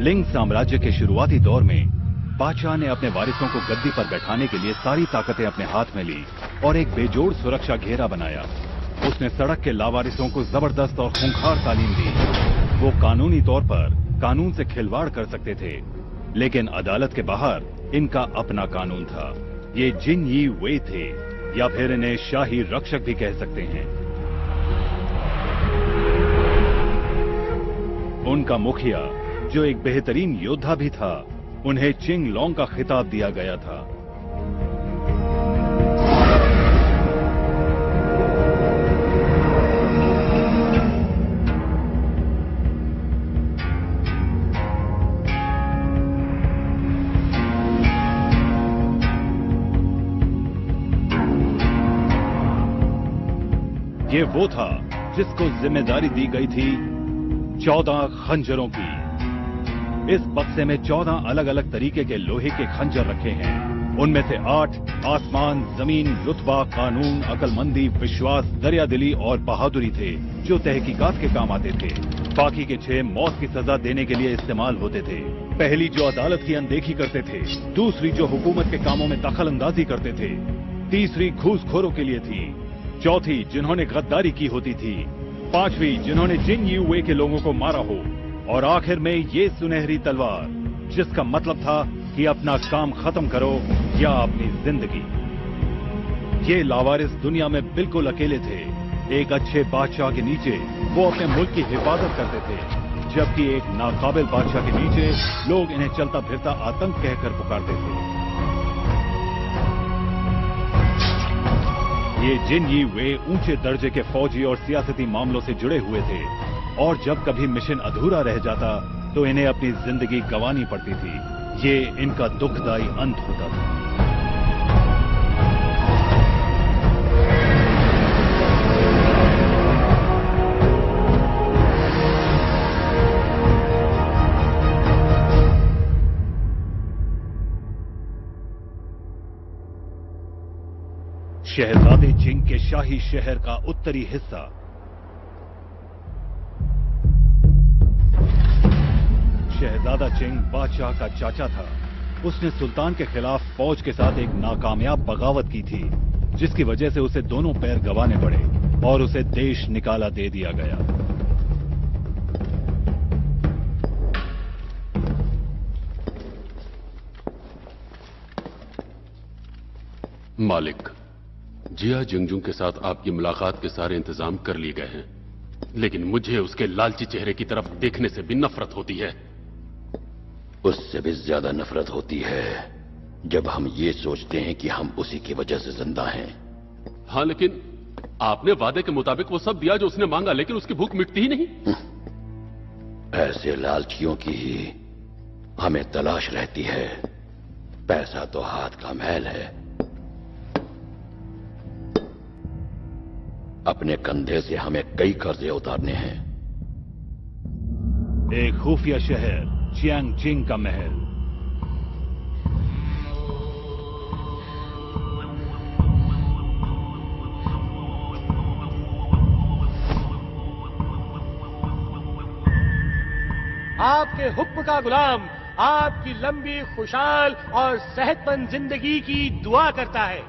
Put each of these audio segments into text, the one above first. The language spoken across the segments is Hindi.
लिंग साम्राज्य के शुरुआती दौर में बादशाह ने अपने वारिसों को गद्दी पर बैठाने के लिए सारी ताकतें अपने हाथ में ली और एक बेजोड़ सुरक्षा घेरा बनाया। उसने सड़क के लावारिसों को जबरदस्त और खूंखार तालीम दी। वो कानूनी तौर पर कानून से खिलवाड़ कर सकते थे, लेकिन अदालत के बाहर इनका अपना कानून था। ये जिन यी वे थे, या फिर इन्हें शाही रक्षक भी कह सकते हैं। उनका मुखिया, जो एक बेहतरीन योद्धा भी था, उन्हें चिंग लोंग का खिताब दिया गया था। ये वो था जिसको जिम्मेदारी दी गई थी 14 खंजरों की। इस बक्से में 14 अलग अलग तरीके के लोहे के खंजर रखे हैं। उनमें से 8 आसमान, जमीन, रुतबा, कानून, अकलमंदी, विश्वास, दरियादिली और बहादुरी थे, जो तहकीकात के काम आते थे। बाकी के 6 मौत की सजा देने के लिए इस्तेमाल होते थे। पहली जो अदालत की अनदेखी करते थे, दूसरी जो हुकूमत के कामों में दखल अंदाजी करते थे, तीसरी घूसखोरों के लिए थी, चौथी जिन्होंने गद्दारी की होती थी, पांचवी जिन्होंने जिन यी वे के लोगों को मारा हो, और आखिर में ये सुनहरी तलवार, जिसका मतलब था कि अपना काम खत्म करो या अपनी जिंदगी। ये लावारिस दुनिया में बिल्कुल अकेले थे। एक अच्छे बादशाह के नीचे वो अपने मुल्क की हिफाजत करते थे, जबकि एक नाकाबिल बादशाह के नीचे लोग इन्हें चलता फिरता आतंक कहकर पुकारते थे। ये जिन यी वे ऊंचे दर्जे के फौजी और सियासती मामलों से जुड़े हुए थे, और जब कभी मिशन अधूरा रह जाता तो इन्हें अपनी जिंदगी गंवानी पड़ती थी। ये इनका दुखदाई अंत होता था। शहजादे चिंग के शाही शहर का उत्तरी हिस्सा। शहजादा चिंग बादशाह का चाचा था। उसने सुल्तान के खिलाफ फौज के साथ एक नाकामयाब बगावत की थी, जिसकी वजह से उसे दोनों पैर गंवाने पड़े और उसे देश निकाला दे दिया गया। मालिक, जिया जिंगजुंग के साथ आपकी मुलाकात के सारे इंतजाम कर लिए गए हैं, लेकिन मुझे उसके लालची चेहरे की तरफ देखने से भी नफरत होती है। उससे भी ज्यादा नफरत होती है जब हम ये सोचते हैं कि हम उसी की वजह से जिंदा हैं। हाँ, लेकिन आपने वादे के मुताबिक वो सब दिया जो उसने मांगा, लेकिन उसकी भूख मिटती ही नहीं। ऐसे लालचियों की ही हमें तलाश रहती है। पैसा तो हाथ का मैल है। अपने कंधे से हमें कई कर्जे उतारने हैं। एक खुफिया शहर, चियांग चिंग का महल। आपके हुक्म का गुलाम आपकी लंबी, खुशहाल और सेहतमंद जिंदगी की दुआ करता है।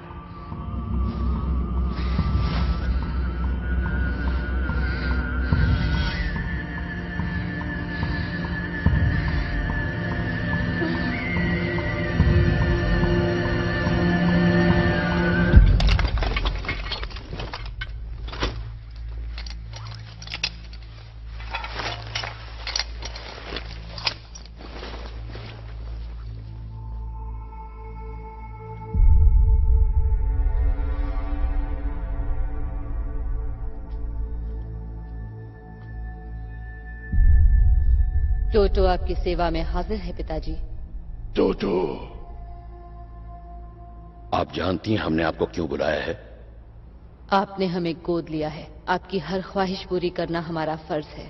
टोटो आपकी सेवा में हाजिर है पिताजी। टोटो, आप जानती हैं हमने आपको क्यों बुलाया है? आपने हमें गोद लिया है। आपकी हर ख्वाहिश पूरी करना हमारा फर्ज है।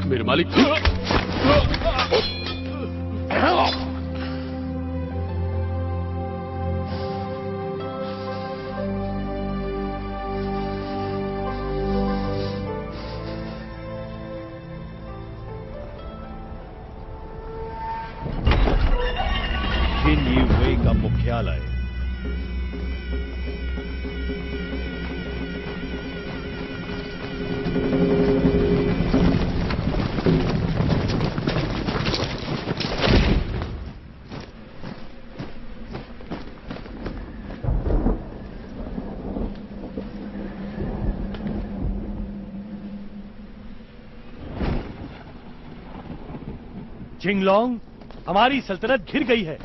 मेरे मालिक। जिन यीवे का मुख्यालय जिंगलोंग, हमारी सल्तनत घिर गई है।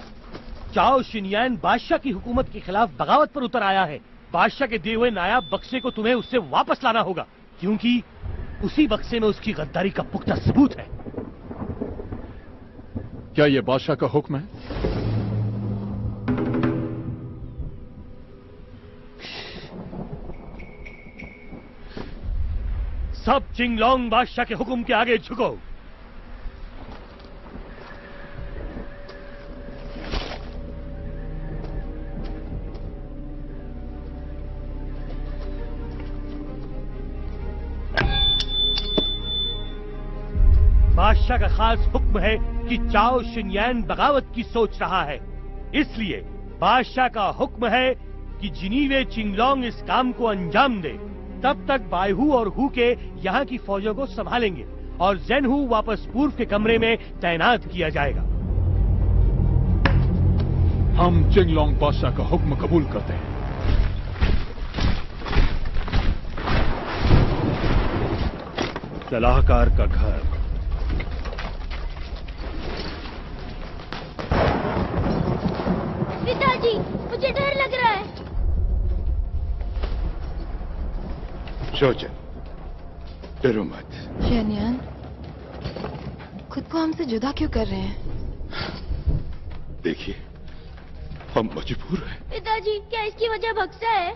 चाओ शिनयान बादशाह की हुकूमत के खिलाफ बगावत पर उतर आया है। बादशाह के दिए हुए नायाब बक्से को तुम्हें उससे वापस लाना होगा, क्योंकि उसी बक्से में उसकी गद्दारी का पुख्ता सबूत है। क्या यह बादशाह का हुक्म है? सब जिंगलोंग बादशाह के हुक्म के आगे झुको। बादशाह का खास हुक्म है कि चाओ शिनयान बगावत की सोच रहा है, इसलिए बादशाह का हुक्म है कि जिनीवे चिंगलोंग इस काम को अंजाम दे। तब तक बायहू और हु के यहाँ की फौजों को संभालेंगे और ज़ेनहू वापस पूर्व के कमरे में तैनात किया जाएगा। हम चिंगलोंग बादशाह का हुक्म कबूल करते हैं। सलाहकार का घर। पिताजी, मुझे डर लग रहा है। सोचो, डरो मत। शिनयान, खुद को हमसे जुदा क्यों कर रहे हैं? देखिए, हम मजबूर हैं। पिताजी, क्या इसकी वजह बक्सा है?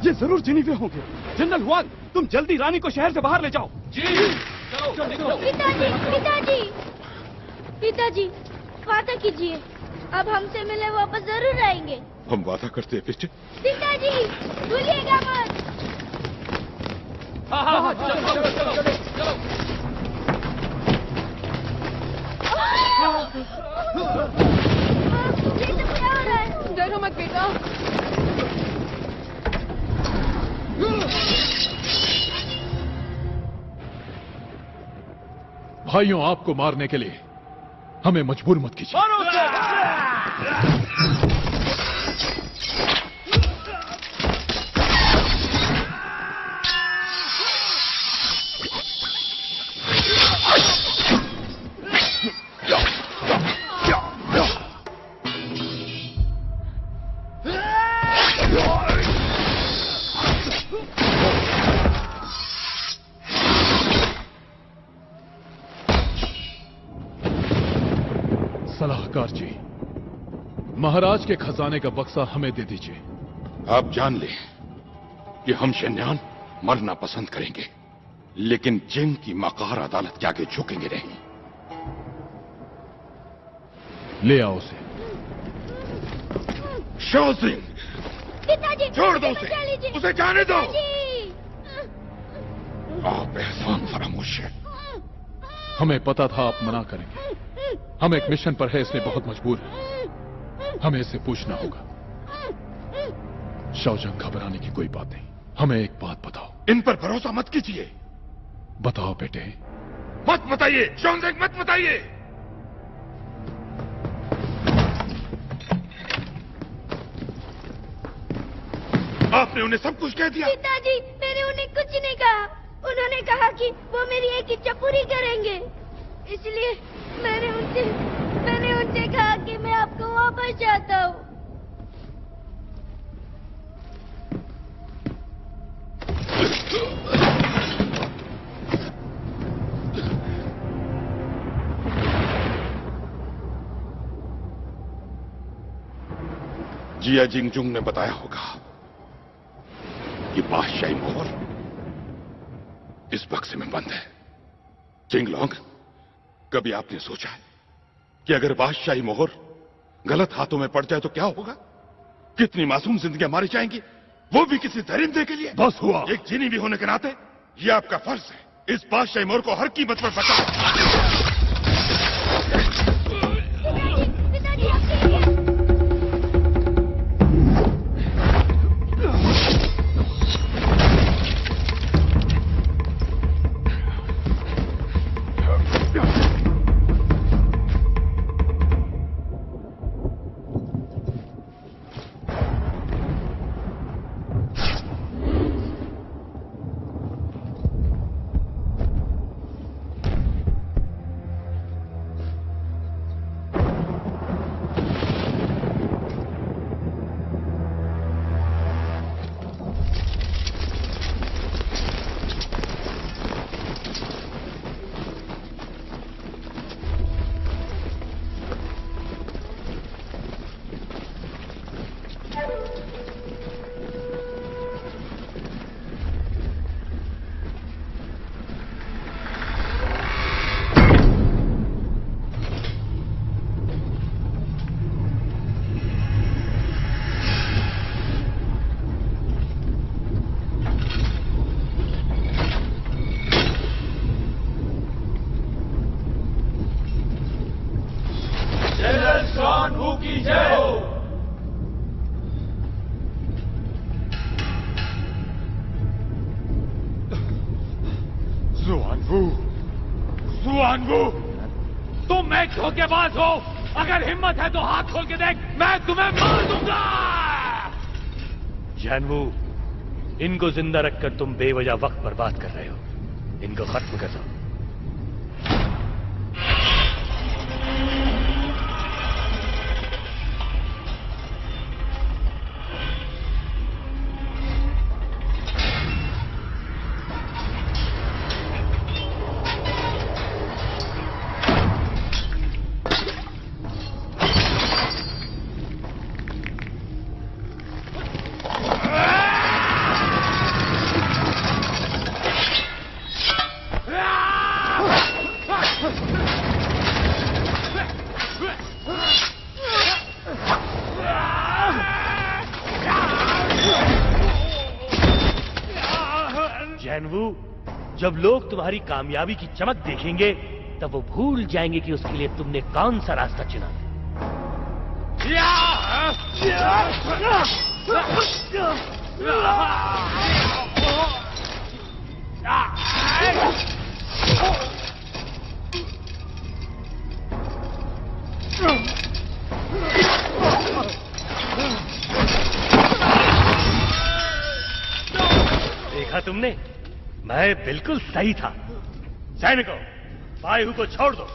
ये जरूर जिनीवे होंगे। जनरल हुआन, तुम जल्दी रानी को शहर से बाहर ले जाओ। जी। पिताजी, पिताजी, पिताजी, वादा कीजिए, अब हमसे मिले वापस जरूर आएंगे। हम वादा करते हैं बेटे। पिताजी, भूलिएगा मत। ये सब क्या हो रहा है? डरो मत बेटा। भाइयों, आपको मारने के लिए हमें मजबूर मत कीजिए। सलाहकार जी, महाराज के खजाने का बक्सा हमें दे दीजिए। आप जान लें कि हम शिनयान मरना पसंद करेंगे, लेकिन जिंग की मकार अदालत के आगे झुकेंगे नहीं। ले आओ उसे। शो सिंह, पिताजी, छोड़ दो मुझे बचा लीजिए। उसे जाने दो। पिताजी। आप एहसान फरामोश है। हमें पता था आप मना करेंगे। हम एक मिशन पर है, इसलिए बहुत मजबूर हैं। हमें इससे पूछना होगा। शाओजंग, घबराने की कोई बात नहीं। हमें एक बात बताओ। इन पर भरोसा मत कीजिए। बताओ बेटे। मत बताइए शाओजंग, मत बताइए। आपने उन्हें सब कुछ कह दिया। पिताजी, मैंने उन्हें कुछ नहीं कहा। उन्होंने कहा कि वो मेरी एक इच्छा पूरी करेंगे, इसलिए मैंने उनसे कहा कि मैं आपको वापस चाहता हूँ। जिया जिंगजुंग ने बताया होगा कि बादशाही मोहर इस बक्से में बंद है। चिंगलोंग, कभी आपने सोचा है कि अगर बादशाही मोहर गलत हाथों में पड़ जाए तो क्या होगा? कितनी मासूम जिंदगियां मारी जाएंगी, वो भी किसी दरिंदे के लिए। बस हुआ। एक जीनी भी होने के नाते ये आपका फर्ज है इस बादशाही मोहर को हर कीमत पर बचाओ। तुम एक धोखेबाज हो। अगर हिम्मत है तो हाथ खोल के देख, मैं तुम्हें मार दूंगा। जानवू, इनको जिंदा रखकर तुम बेवजह वक्त बर्बाद कर रहे हो। इनको खत्म कर दो। जब लोग तुम्हारी कामयाबी की चमक देखेंगे तब वो भूल जाएंगे कि उसके लिए तुमने कौन सा रास्ता चुना। देखा तुमने, मैं बिल्कुल सही था। सैनिकों, बायहू को छोड़ दो।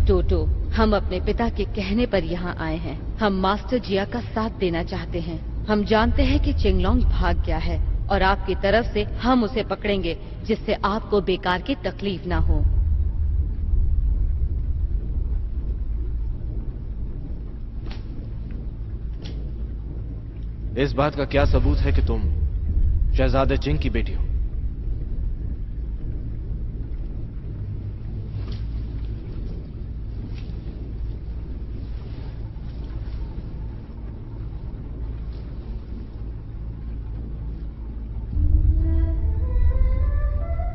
टोटो, हम अपने पिता के कहने पर यहाँ आए हैं। हम मास्टर जिया का साथ देना चाहते हैं। हम जानते हैं कि चिंगलोंग भाग गया है और आपकी तरफ से हम उसे पकड़ेंगे, जिससे आपको बेकार की तकलीफ ना हो। इस बात का क्या सबूत है कि तुम शहजादे जिंग की बेटी हो?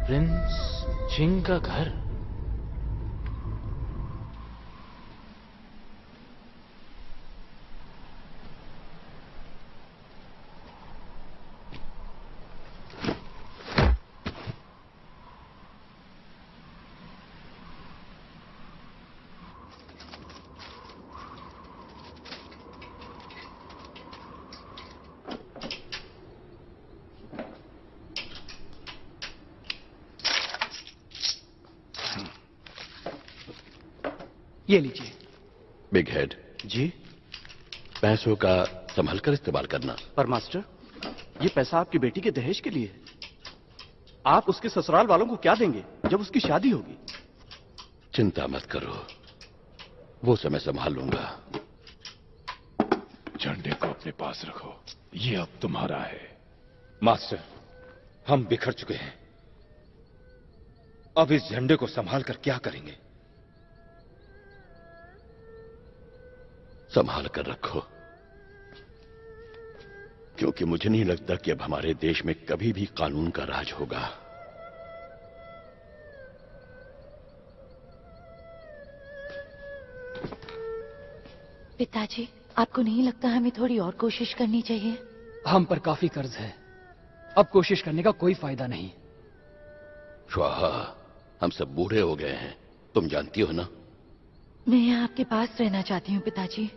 प्रिंस जिंग का घर? ये लीजिए। बिग हेड जी? पैसों का संभल कर इस्तेमाल करना। पर मास्टर, ये पैसा आपकी बेटी के दहेज के लिए है। आप उसके ससुराल वालों को क्या देंगे जब उसकी शादी होगी? चिंता मत करो, वो समय संभाल लूंगा। झंडे को अपने पास रखो, ये अब तुम्हारा है। मास्टर, हम बिखर चुके हैं। अब इस झंडे को संभाल कर क्या करेंगे? संभाल कर रखो, क्योंकि मुझे नहीं लगता कि अब हमारे देश में कभी भी कानून का राज होगा। पिताजी, आपको नहीं लगता हमें थोड़ी और कोशिश करनी चाहिए? हम पर काफी कर्ज है, अब कोशिश करने का कोई फायदा नहीं। स्वाहा, हम सब बूढ़े हो गए हैं, तुम जानती हो ना। मैं यहाँ आपके पास रहना चाहती हूँ पिताजी,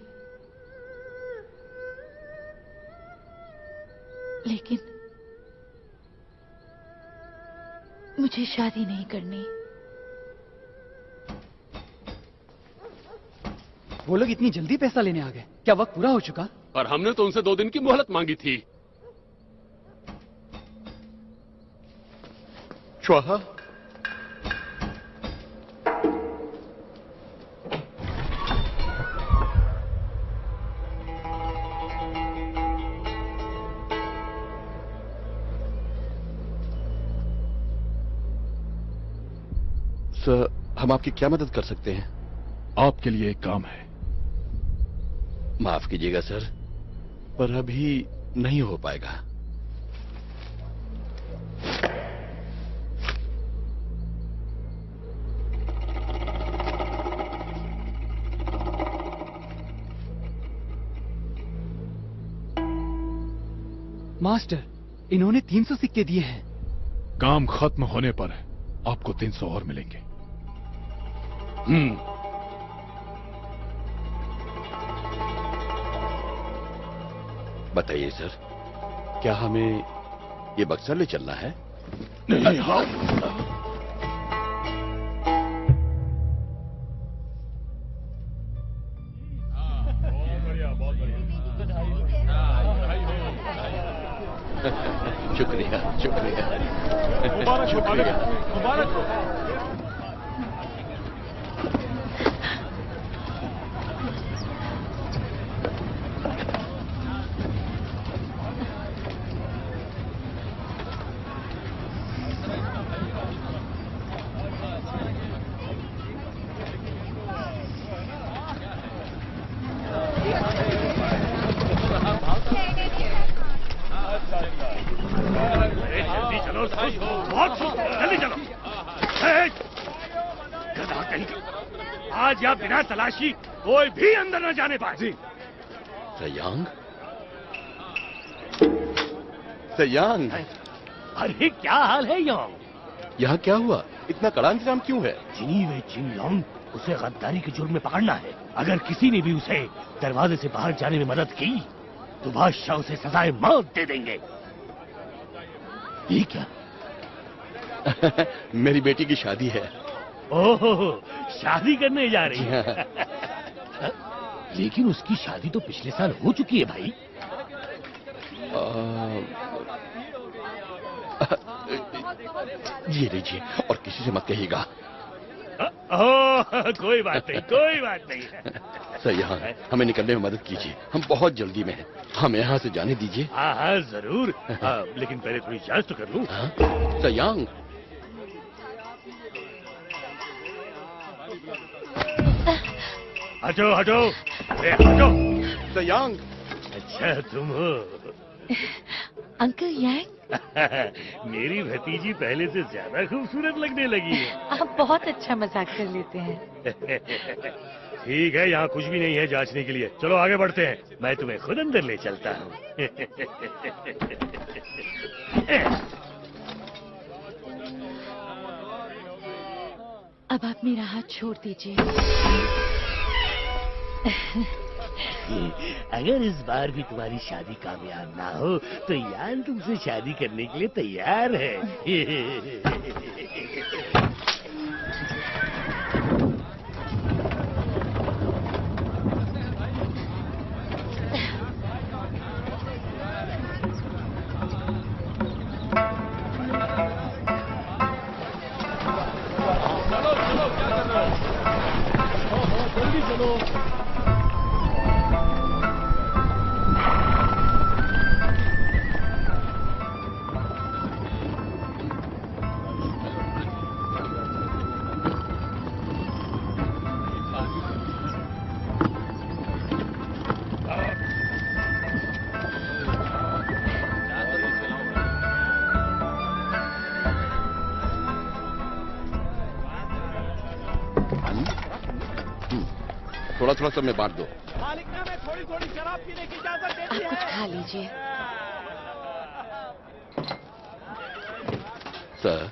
लेकिन मुझे शादी नहीं करनी। वो लोग इतनी जल्दी पैसा लेने आ गए? क्या वक्त पूरा हो चुका? पर हमने तो उनसे 2 दिन की मोहलत मांगी थी। स्वाहा, सर, हम आपकी क्या मदद कर सकते हैं? आपके लिए एक काम है। माफ कीजिएगा सर, पर अभी नहीं हो पाएगा। मास्टर, इन्होंने 300 सिक्के दिए हैं। काम खत्म होने पर आपको 300 और मिलेंगे। बताइए सर, क्या हमें ये बक्सा ले चलना है? नहीं, हाँ। शुक्रिया, शुक्रिया, शुक्रिया। मुबारक हो। आज या बिना तलाशी कोई भी अंदर न जाने पाए। जी। सयांग? सयांग? अरे क्या हाल है यांग? यहाँ क्या हुआ? इतना कड़ा इंतजाम क्यों है? जिनीवे चिंगलोंग, उसे गद्दारी के जुर्म में पकड़ना है। अगर किसी ने भी उसे दरवाजे से बाहर जाने में मदद की तो बादशाह उसे सजाए मौत दे देंगे। ये क्या? मेरी बेटी की शादी है, ओह, शादी करने जा रही है। लेकिन उसकी शादी तो पिछले साल हो चुकी है भाई। ये लीजिए और किसी से मत कहिएगा। कोई बात नहीं, कोई बात नहीं। सर यहाँ हमें निकलने में मदद कीजिए, हम बहुत जल्दी में हैं, हमें यहाँ से जाने दीजिए। हाँ हाँ जरूर, लेकिन पहले थोड़ी जांच तो कर लूं। सयांग, हटो हटो, हटो। सयांग। अच्छा तुम हो। अंकल यांग। मेरी भतीजी पहले से ज्यादा खूबसूरत लगने लगी है। आप बहुत अच्छा मजाक कर लेते हैं। ठीक है, यहाँ कुछ भी नहीं है जांचने के लिए। चलो आगे बढ़ते हैं, मैं तुम्हें खुद अंदर ले चलता हूँ। अब आप मेरा हाथ छोड़ दीजिए। अगर इस बार भी तुम्हारी शादी कामयाब ना हो तो यान तुमसे शादी करने के लिए तैयार है। जल्दी चलो। थोड़ा थोड़ा सब में बांट दो। मालिक ने हमें थोड़ी थोड़ी शराब पीने की इजाजत दे दी है। आप कुछ खा लीजिए। सर,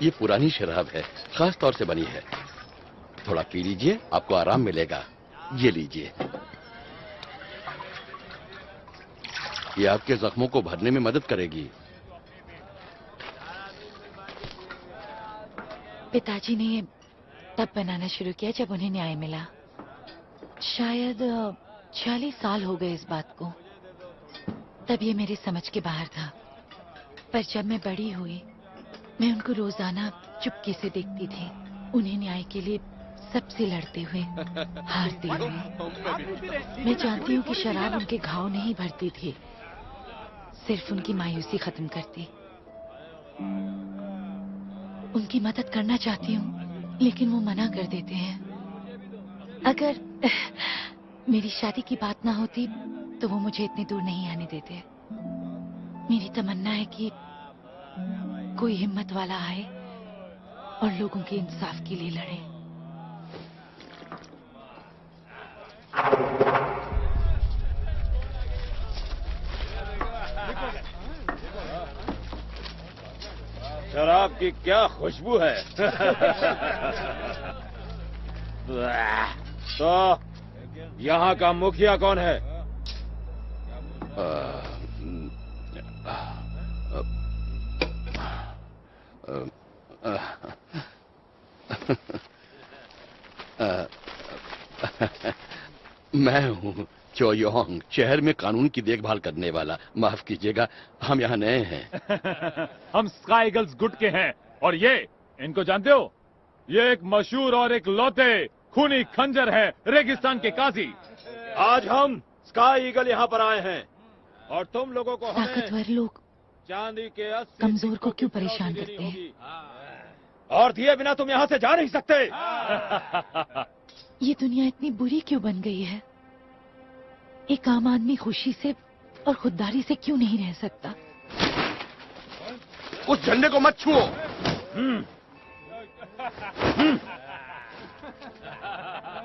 ये पुरानी शराब है, खास तौर से बनी है, थोड़ा पी लीजिए, आपको आराम मिलेगा। ये लीजिए, ये आपके जख्मों को भरने में मदद करेगी। पिताजी ने तब बनाना शुरू किया जब उन्हें न्याय मिला। शायद 40 साल हो गए इस बात को। तब ये मेरी समझ के बाहर था, पर जब मैं बड़ी हुई मैं उनको रोजाना चुपके से देखती थी, उन्हें न्याय के लिए सबसे लड़ते हुए, हारते हुए। मैं जानती हूँ कि शराब उनके घाव नहीं भरती थी, सिर्फ उनकी मायूसी खत्म करती। उनकी मदद करना चाहती हूँ लेकिन वो मना कर देते हैं। अगर मेरी शादी की बात ना होती तो वो मुझे इतनी दूर नहीं आने देते। मेरी तमन्ना है कि कोई हिम्मत वाला आए और लोगों के इंसाफ के लिए लड़े। शराब की क्या खुशबू है। तो यहाँ का मुखिया कौन है? मैं हूँ चोयोंग, शहर में कानून की देखभाल करने वाला। माफ कीजिएगा, हम यहाँ नए हैं। हम स्काई ईगल्स गुट के हैं और ये इनको जानते हो? ये एक मशहूर और एक लौते खूनी खंजर है, रेगिस्तान के काजी। आज हम स्काई ईगल यहाँ पर आए हैं और तुम लोगों को ताकतवर लोग चांदी के कमजोर को क्यों परेशान करते हैं? और दिए बिना तुम यहाँ से जा नहीं सकते। ये दुनिया इतनी बुरी क्यों बन गई है? एक आम आदमी खुशी से और खुददारी से क्यों नहीं रह सकता? उस झंडे को मत छुओ।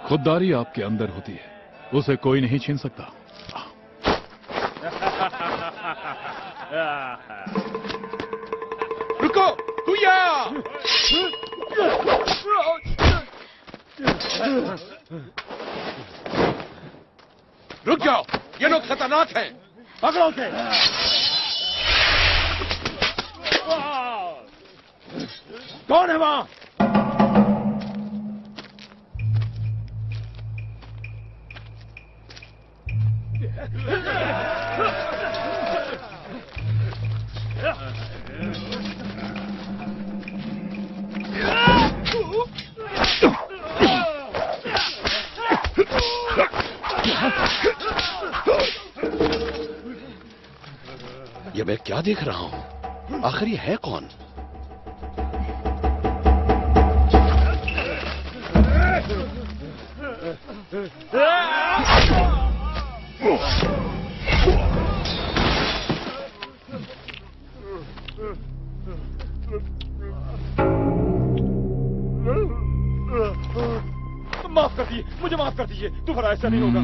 खुददारी आपके अंदर होती है, उसे कोई नहीं छीन सकता। रुको, हुया! रुक जाओ, ये लोग खतरनाक हैं। पकड़ो उसे। कौन है वहां? ये मैं क्या देख रहा हूं? आखिर ये है कौन? माफ कर दीजिए, मुझे माफ कर दीजिए, दोबारा ऐसा नहीं होगा।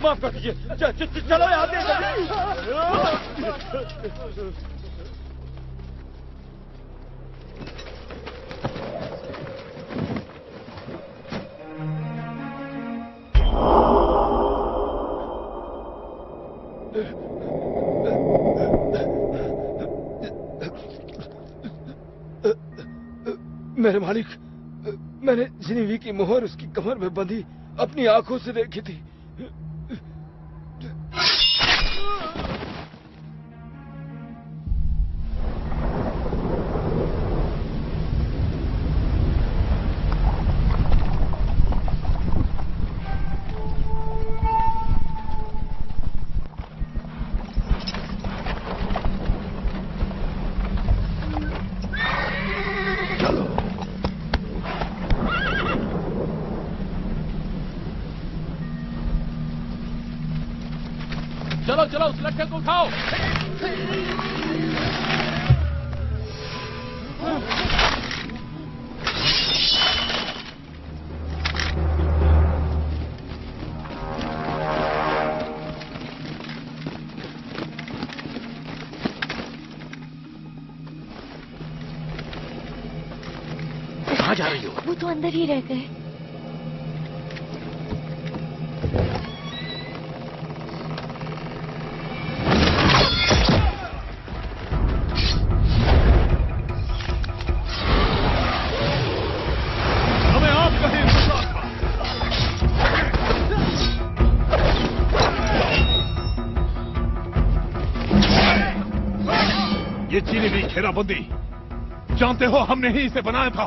माफ कर दीजिए, चलो यहाँ से। मेरे मालिक, मैंने जिनीवी की मोहर उसकी कमर में बंधी अपनी आंखों से देखी थी। चलो चलो उस लट्ठे को उठाओ। कहाँ जा रही हो? वो तो अंदर ही रह गए। ये जिनीवी घेराबंदी जानते हो हमने ही इसे बनाया था।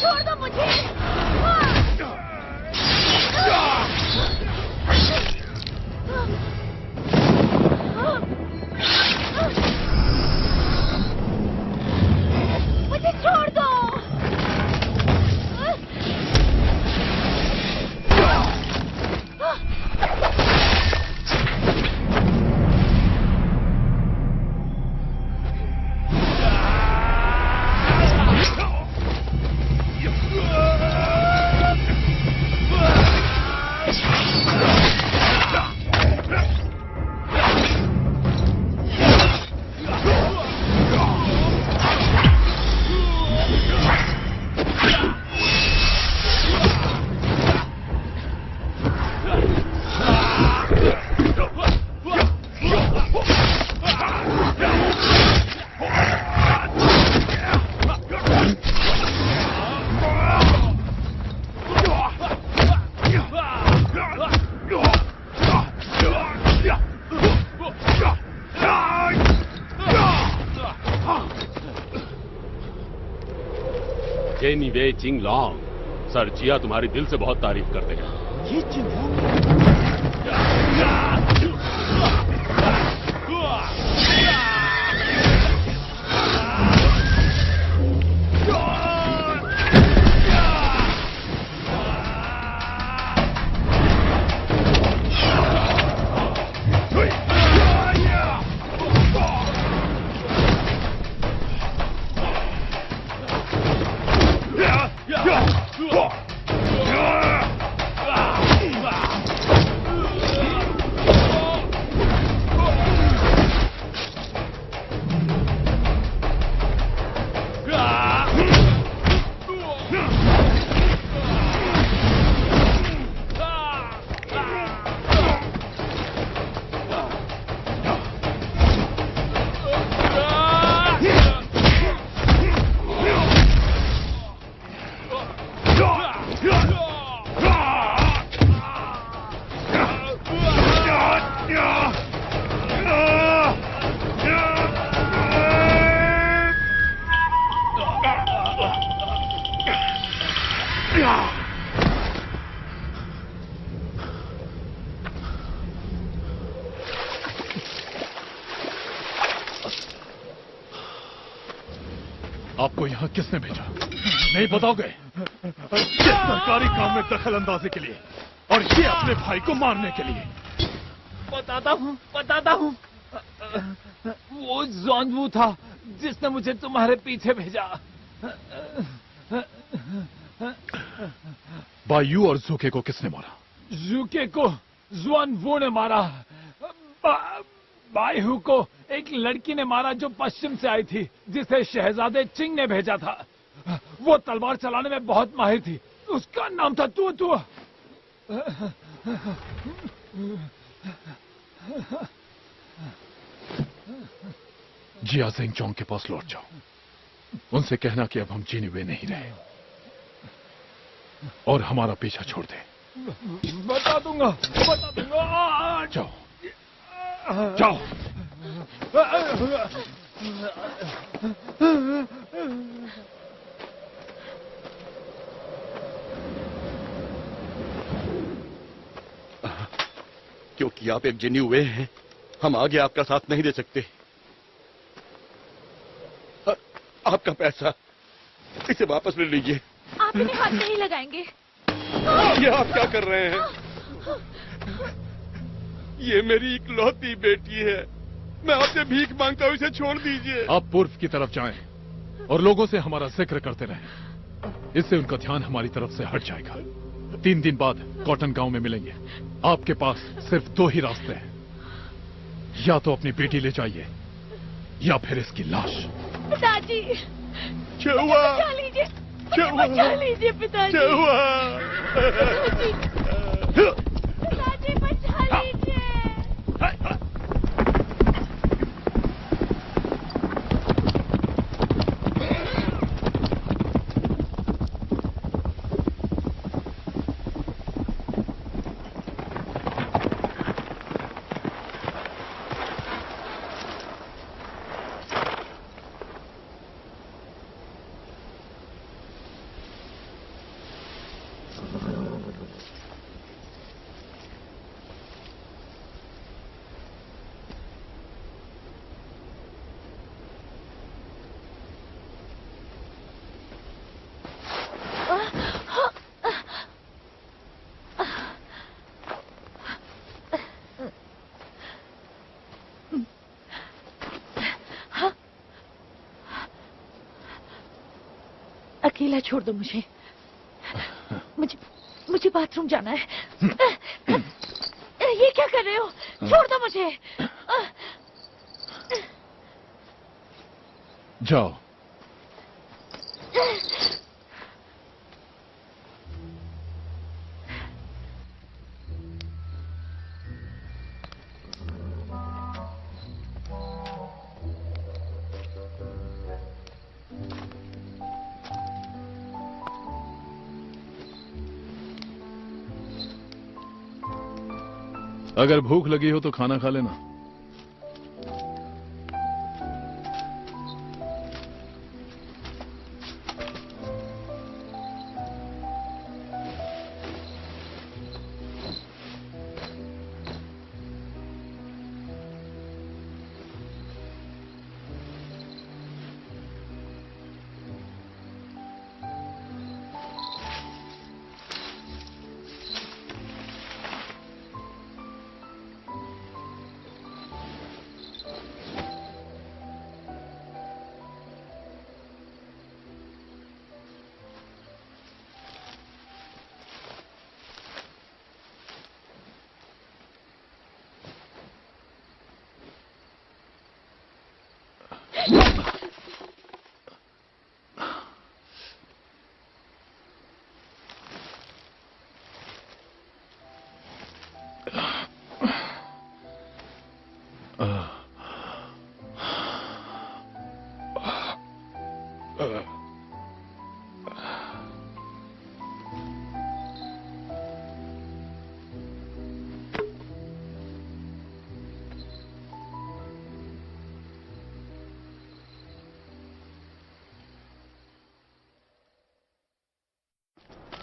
छोड़ दो मुझे। मुझे छोड़ दो। जेनीवे चिंगलॉन्ग, सर जिया तुम्हारी दिल से बहुत तारीफ करते हैं। ये चिंगलॉन्ग आपको यहाँ किसने भेजा? नहीं बताओगे? ये सरकारी काम में दखल अंदाजी के लिए और ये अपने भाई को मारने के लिए। बताता हूँ। वो जॉनवू था जिसने मुझे तुम्हारे पीछे भेजा। बायू और जूके को किसने मारा? जूके को जॉनवू ने मारा। बायू को एक लड़की ने मारा जो पश्चिम से आई थी, जिसे शहजादे चिंग ने भेजा था। वो तलवार चलाने में बहुत माहिर थी। उसका नाम था तू। जिया जिंगचोंग के पास लौट जाओ। उनसे कहना कि अब हम जीने हुए नहीं रहे और हमारा पीछा छोड़ दे। बता दूंगा। जाओ। जाओ। क्योंकि आप एक जिनी हुए हैं, हम आगे आपका साथ नहीं दे सकते। आपका पैसा, इसे वापस ले लीजिए। आप इन्हें हाथ नहीं लगाएंगे। ये आप क्या कर रहे हैं? ये मेरी इकलौती बेटी है। मैं आपसे भीख मांगता हूँ, इसे छोड़ दीजिए। आप पूर्व की तरफ जाएं और लोगों से हमारा जिक्र करते रहें। इससे उनका ध्यान हमारी तरफ से हट जाएगा। 3 दिन बाद कॉटन गांव में मिलेंगे। आपके पास सिर्फ 2 ही रास्ते हैं, या तो अपनी बेटी ले जाइए या फिर इसकी लाश। पिताजी, क्या हुआ? बचा लीजिए, बचा लीजिए पिताजी। क्या हुआ? पिताजी बचा लीजिए। अकेला छोड़ दो मुझे। मुझे बाथरूम जाना है। ये क्या कर रहे हो? छोड़ दो मुझे। जाओ। अगर भूख लगी हो तो खाना खा लेना।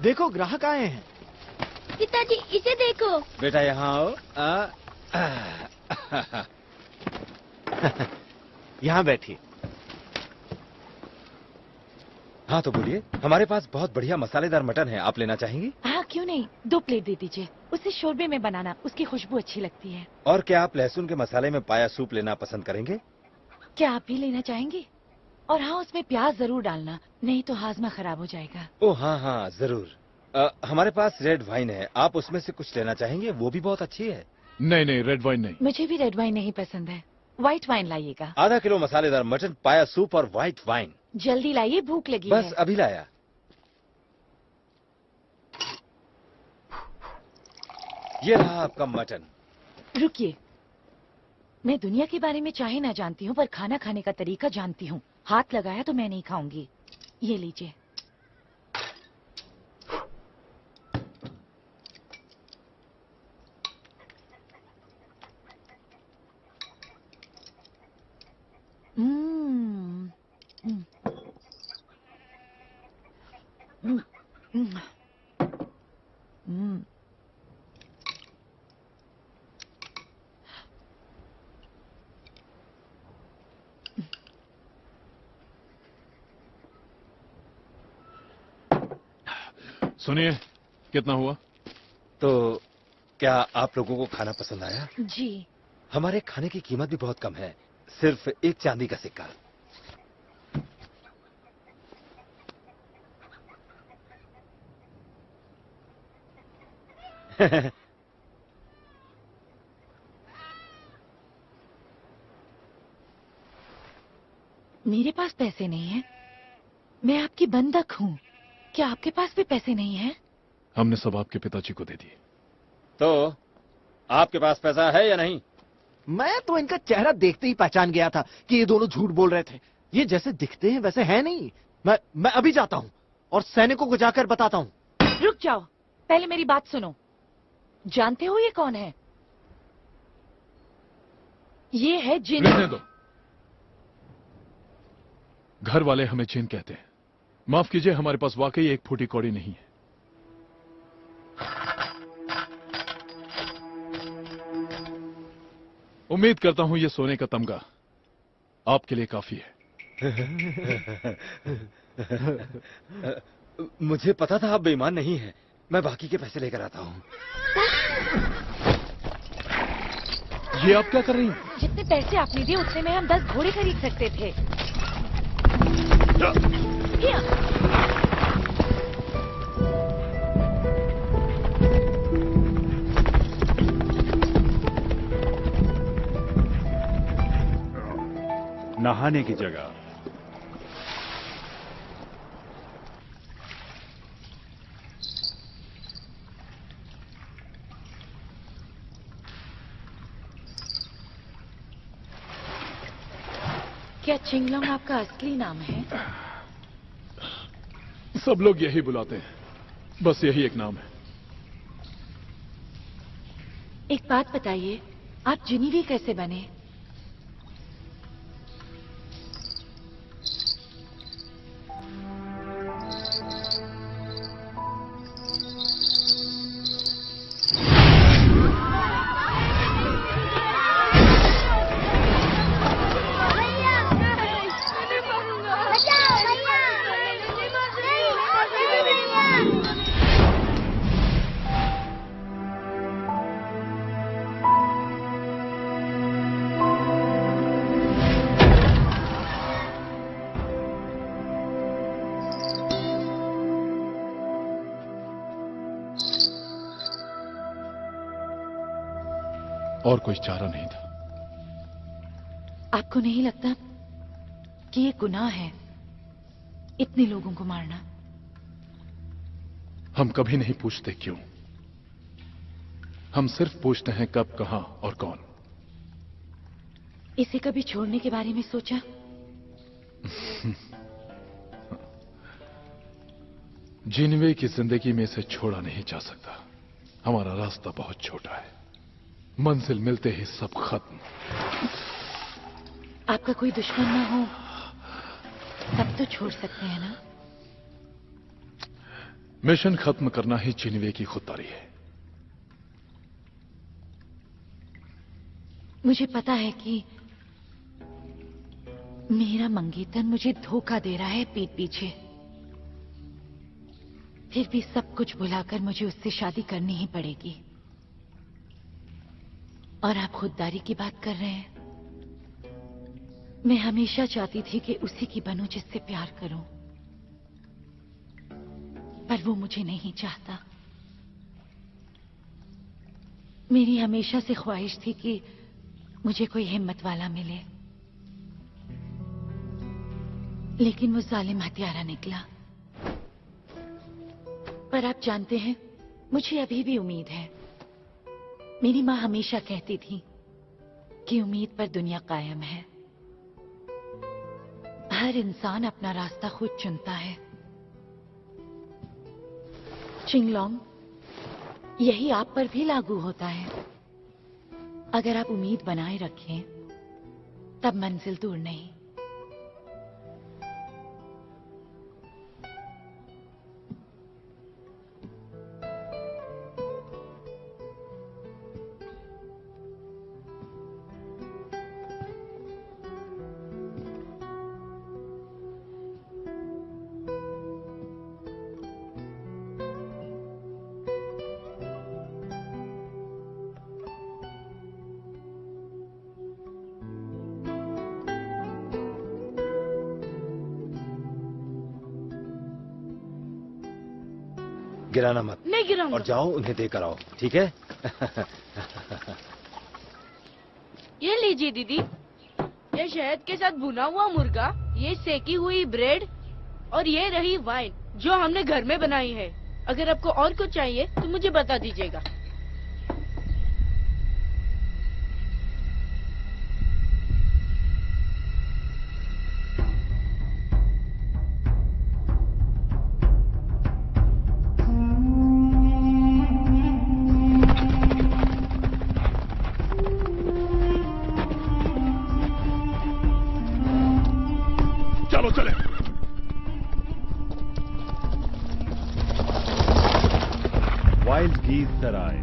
देखो ग्राहक आए हैं। पिताजी इसे देखो। बेटा यहाँ आओ। यहाँ बैठिए। हाँ तो बोलिए, हमारे पास बहुत बढ़िया मसालेदार मटन है, आप लेना चाहेंगी? हाँ क्यों नहीं, 2 प्लेट दे दीजिए। उसे शोरबे में बनाना, उसकी खुशबू अच्छी लगती है। और क्या आप लहसुन के मसाले में पाया सूप लेना पसंद करेंगे? क्या आप भी लेना चाहेंगे? और हाँ, उसमें प्याज जरूर डालना, नहीं तो हाजमा खराब हो जाएगा। ओह हाँ हाँ जरूर। हमारे पास रेड वाइन है, आप उसमें से कुछ लेना चाहेंगे? वो भी बहुत अच्छी है। नहीं नहीं, रेड वाइन नहीं। मुझे भी रेड वाइन नहीं पसंद है, व्हाइट वाइन लाइएगा। आधा किलो मसालेदार मटन, पाया सूप और व्हाइट वाइन। जल्दी लाइए, भूख लगी बस है। अभी लाया। ये रहा आपका मटन। रुकिए, मैं दुनिया के बारे में चाहे ना जानती हूँ, पर खाना खाने का तरीका जानती हूँ। हाथ लगाया तो मैं नहीं खाऊंगी। ये लीजिए। सुनिए, कितना हुआ? तो क्या आप लोगों को खाना पसंद आया? जी। हमारे खाने की कीमत भी बहुत कम है, सिर्फ 1 चांदी का सिक्का। मेरे पास पैसे नहीं है, मैं आपकी बंधक हूँ। क्या आपके पास भी पैसे नहीं हैं? हमने सब आपके पिताजी को दे दिए। तो आपके पास पैसा है या नहीं? मैं तो इनका चेहरा देखते ही पहचान गया था कि ये दोनों झूठ बोल रहे थे। ये जैसे दिखते हैं वैसे है नहीं। मैं अभी जाता हूँ और सैनिकों को जाकर बताता हूँ। रुक जाओ, पहले मेरी बात सुनो। जानते हो ये कौन है? ये है जिन। रहने दो। घर वाले हमें जिन कहते हैं। माफ कीजिए, हमारे पास वाकई एक फूटी कौड़ी नहीं है। उम्मीद करता हूं ये सोने का तमगा आपके लिए काफी है। मुझे पता था आप बेईमान नहीं हैं। मैं बाकी के पैसे लेकर आता हूँ। ये आप क्या कर रही हैं? जितने पैसे आपने दिए उतने में हम 10 घोड़े खरीद सकते थे। नहाने की जगह। क्या चिंगलोंग आपका असली नाम है? सब लोग यही बुलाते हैं, बस यही एक नाम है। एक बात बताइए, आप जिनीवी कैसे बने? और कोई चारा नहीं था। आपको नहीं लगता कि ये गुनाह है, इतने लोगों को मारना? हम कभी नहीं पूछते क्यों, हम सिर्फ पूछते हैं कब, कहां और कौन। इसे कभी छोड़ने के बारे में सोचा? जिनवे की जिंदगी में इसे छोड़ा नहीं जा सकता। हमारा रास्ता बहुत छोटा है, मंजिल मिलते ही सब खत्म। आपका कोई दुश्मन ना हो तब तो छोड़ सकते हैं ना? मिशन खत्म करना ही जिनवे की खुददारी है। मुझे पता है कि मेरा मंगेतर मुझे धोखा दे रहा है पीठ पीछे, फिर भी सब कुछ भुलाकर मुझे उससे शादी करनी ही पड़ेगी। और आप खुददारी की बात कर रहे हैं। मैं हमेशा चाहती थी कि उसी की बनूं जिससे प्यार करूं, पर वो मुझे नहीं चाहता। मेरी हमेशा से ख्वाहिश थी कि मुझे कोई हिम्मत वाला मिले, लेकिन वो जालिम हत्यारा निकला। पर आप जानते हैं, मुझे अभी भी उम्मीद है। मेरी माँ हमेशा कहती थी कि उम्मीद पर दुनिया कायम है। हर इंसान अपना रास्ता खुद चुनता है। चिंगलोंग, यही आप पर भी लागू होता है। अगर आप उम्मीद बनाए रखें, तब मंजिल दूर नहीं। गिराना मत। नहीं गिराऊंगा। और जाओ उन्हें देकर आओ, ठीक है? ये लीजिए दीदी, ये शहद के साथ भुना हुआ मुर्गा, ये सेकी हुई ब्रेड और ये रही वाइन जो हमने घर में बनाई है। अगर आपको और कुछ चाहिए तो मुझे बता दीजिएगा। चलो चले। वाइल्ड गीज सराय।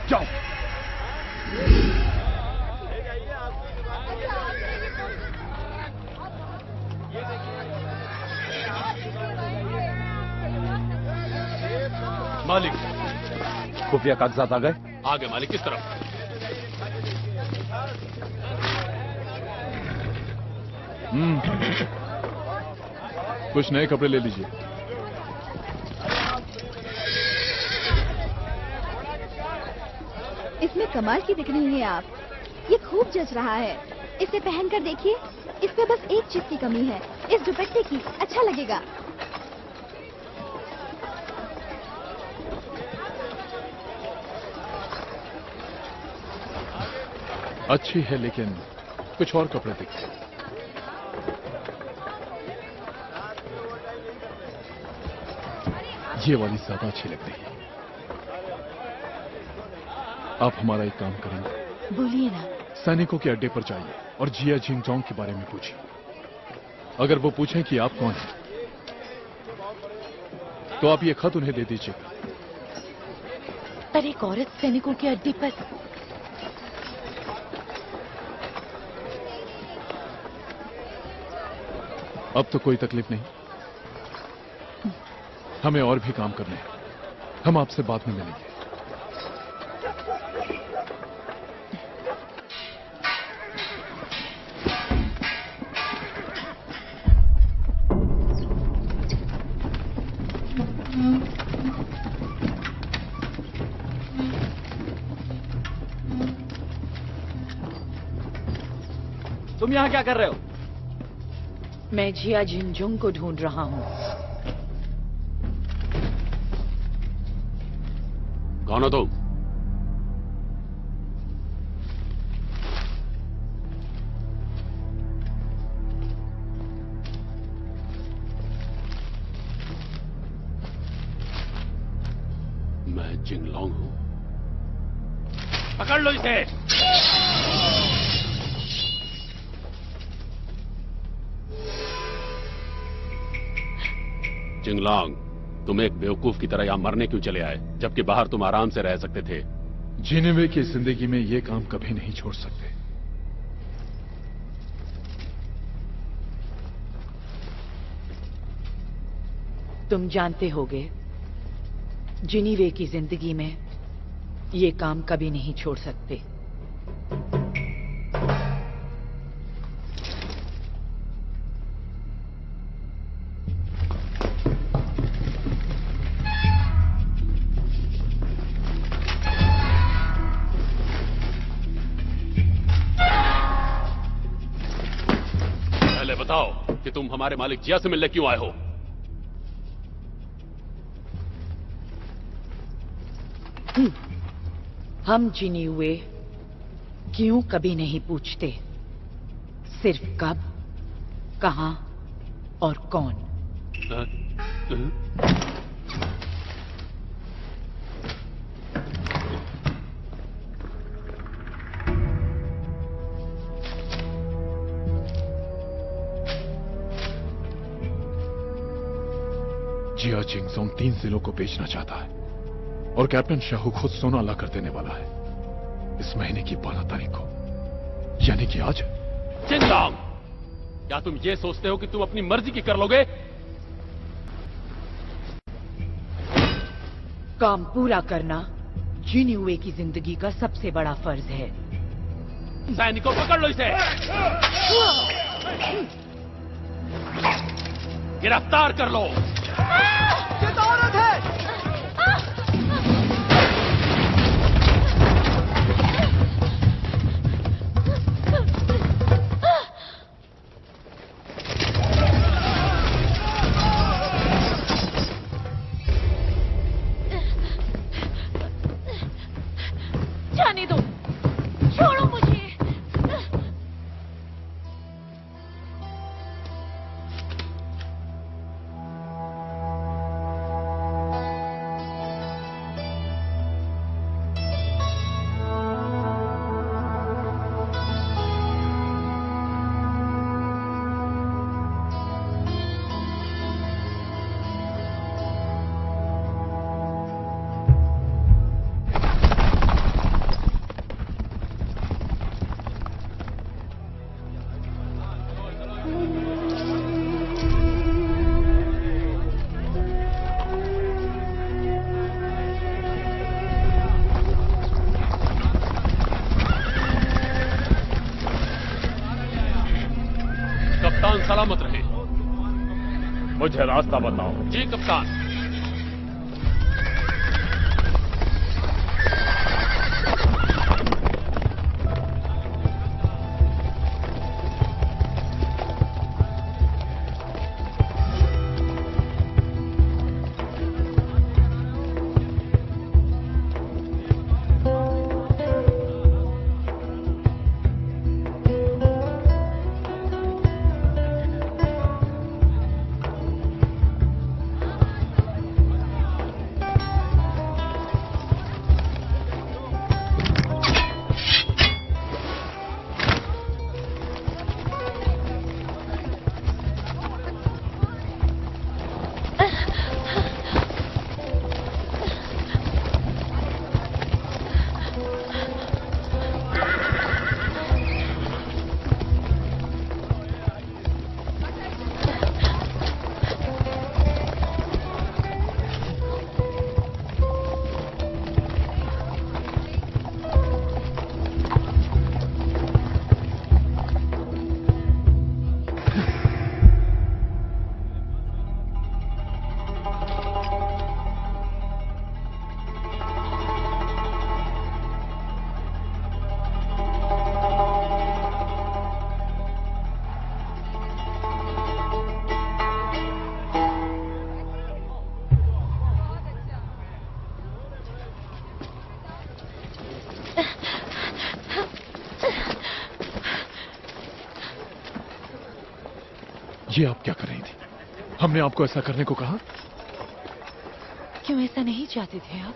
जाओ। मालिक, खुफिया कागजात आ गए? आगे मालिक, किस तरफ? कुछ नए कपड़े ले लीजिए। इसमें कमाल की दिख रही हैं आप। ये खूब जच रहा है। इसे पहनकर देखिए। इसमें बस एक चीज की कमी है, इस दुपट्टे की। अच्छा लगेगा। अच्छी है, लेकिन कुछ और कपड़े दिखते। ये वाली ज्यादा अच्छी लग रही है। आप हमारा एक काम करेंगे? बोलिए ना। सैनिकों के अड्डे पर जाइए और जिया जिंगजोंग के बारे में पूछिए। अगर वो पूछें कि आप कौन हैं, तो आप ये खत उन्हें दे दीजिएगा। पर एक औरत सैनिकों के अड्डे पर। अब तो कोई तकलीफ नहीं। हमें और भी काम करने हैं। हम आपसे बाद में मिलेंगे। तुम यहाँ क्या कर रहे हो? मैं जिया जिंगजोंग को ढूंढ रहा हूँ। कौन हो तुम? मैं जिंगलोंग हूं। पकड़ लो इसे। जिंगलोंग, तुम एक बेवकूफ की तरह यहां मरने क्यों चले आए, जबकि बाहर तुम आराम से रह सकते थे? जिनेवे की जिंदगी में ये काम कभी नहीं छोड़ सकते। तुम जानते होगे, जिनीवे की जिंदगी में ये काम कभी नहीं छोड़ सकते। पहले बताओ कि तुम हमारे मालिक जिया से मिलने क्यों आए हो? हम जिनीवे क्यों कभी नहीं पूछते, सिर्फ कब, कहां और कौन। जिया चिंगसोंग 3 जिलों को बेचना चाहता है और कैप्टन शाहू खुद सोना ला कर देने वाला है इस महीने की 12 तारीख को, यानी कि आज। जिंगलोंग, क्या तुम ये सोचते हो कि तुम अपनी मर्जी की कर लोगे? काम पूरा करना जिनीवे की जिंदगी का सबसे बड़ा फर्ज है। सैनिकों, पकड़ लो इसे। गिरफ्तार कर लो। ये तो औरत है। जाने दो, छोड़ो मुझे। कप्तान सलामत रहे। मुझे रास्ता बताओ। जी कप्तान। ये आप क्या कर रही थी? हमने आपको ऐसा करने को कहा? क्यों ऐसा नहीं चाहते थे आप?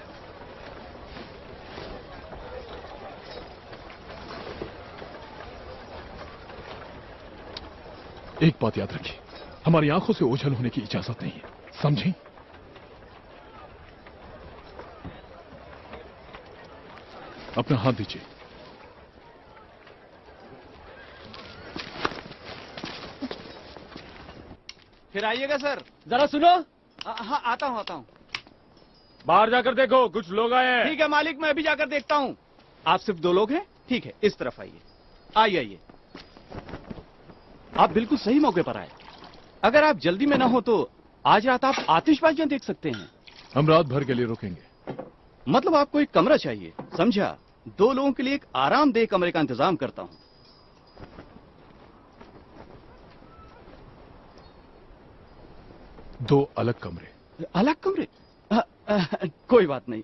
एक बात याद रखिए, हमारी आंखों से ओझल होने की इजाजत नहीं है, समझी? अपना हाथ दीजिए। फिर आइएगा सर। जरा सुनो। हाँ आता हूँ। बाहर जाकर देखो, कुछ लोग आए हैं। ठीक है मालिक, मैं अभी जाकर देखता हूँ। आप सिर्फ 2 लोग हैं? ठीक है, इस तरफ आइए। आइए। आप बिल्कुल सही मौके पर आए। अगर आप जल्दी में ना हो तो आज रात आप आतिशबाजियां देख सकते हैं। हम रात भर के लिए रुकेंगे। मतलब आपको एक कमरा चाहिए, समझा? 2 लोगों के लिए एक आरामदेह कमरे का इंतजाम करता हूँ। दो अलग कमरे? अलग कमरे? कोई बात नहीं,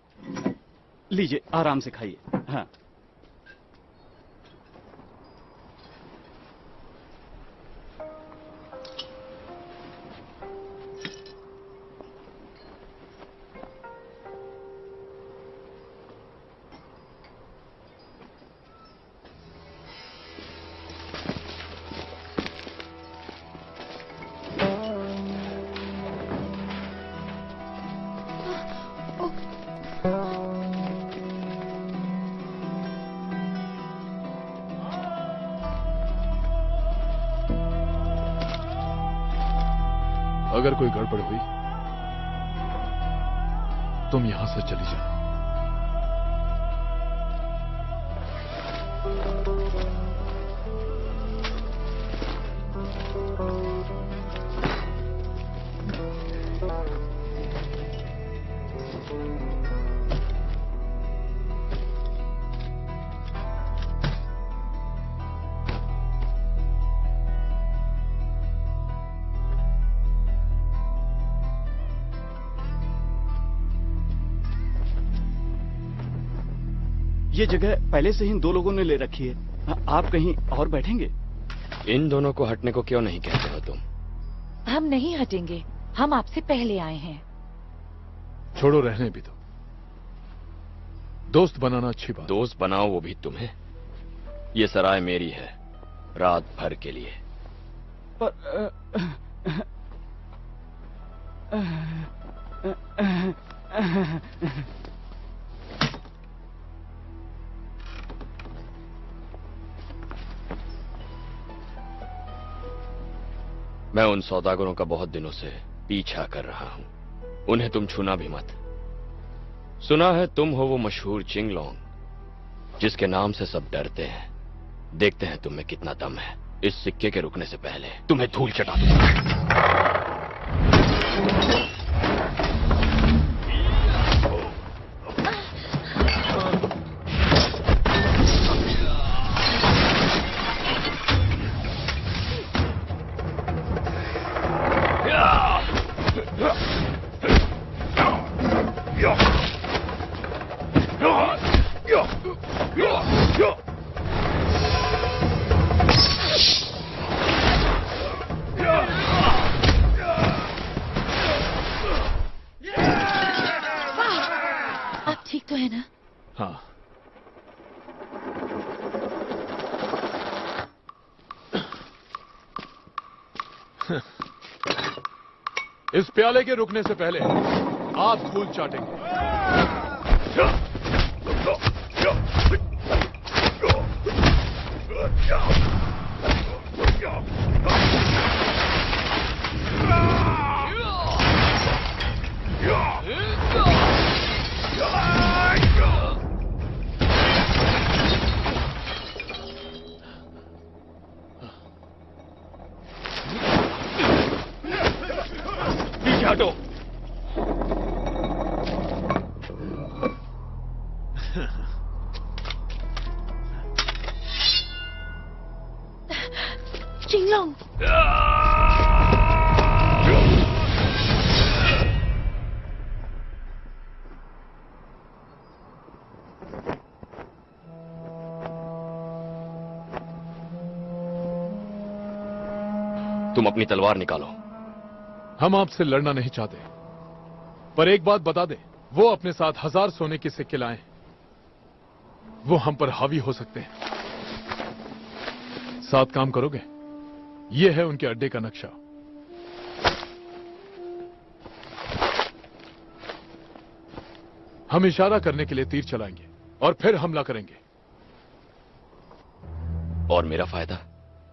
लीजिए आराम से खाइए। हाँ। अगर कोई गड़बड़ हुई तुम यहां से चली जाना। ये जगह पहले से ही इन 2 लोगों ने ले रखी है। आप कहीं और बैठेंगे? इन दोनों को हटने को क्यों नहीं कहते हो तुम? हम नहीं हटेंगे, हम आपसे पहले आए हैं। छोड़ो, रहने भी दो। दोस्त बनाना अच्छी बात। दोस्त बनाओ, वो भी तुम्हें। ये सराय मेरी है, रात भर के लिए। मैं उन सौदागरों का बहुत दिनों से पीछा कर रहा हूं, उन्हें तुम छूना भी मत। सुना है तुम हो वो मशहूर चिंगलोंग, जिसके नाम से सब डरते हैं। देखते हैं तुम में कितना दम है। इस सिक्के के रुकने से पहले तुम्हें धूल चटा दूंगा। आप ठीक तो है ना? हाँ। इस प्याले के रुकने से पहले आप धूल चाटेंगे। पीछे हटो। चिंगलोंग, तुम अपनी तलवार निकालो। हम आपसे लड़ना नहीं चाहते, पर एक बात बता दे, वो अपने साथ 1000 सोने के सिक्के लाए हैं। वो हम पर हावी हो सकते हैं। साथ काम करोगे यह है उनके अड्डे का नक्शा। हम इशारा करने के लिए तीर चलाएंगे और फिर हमला करेंगे। और मेरा फायदा?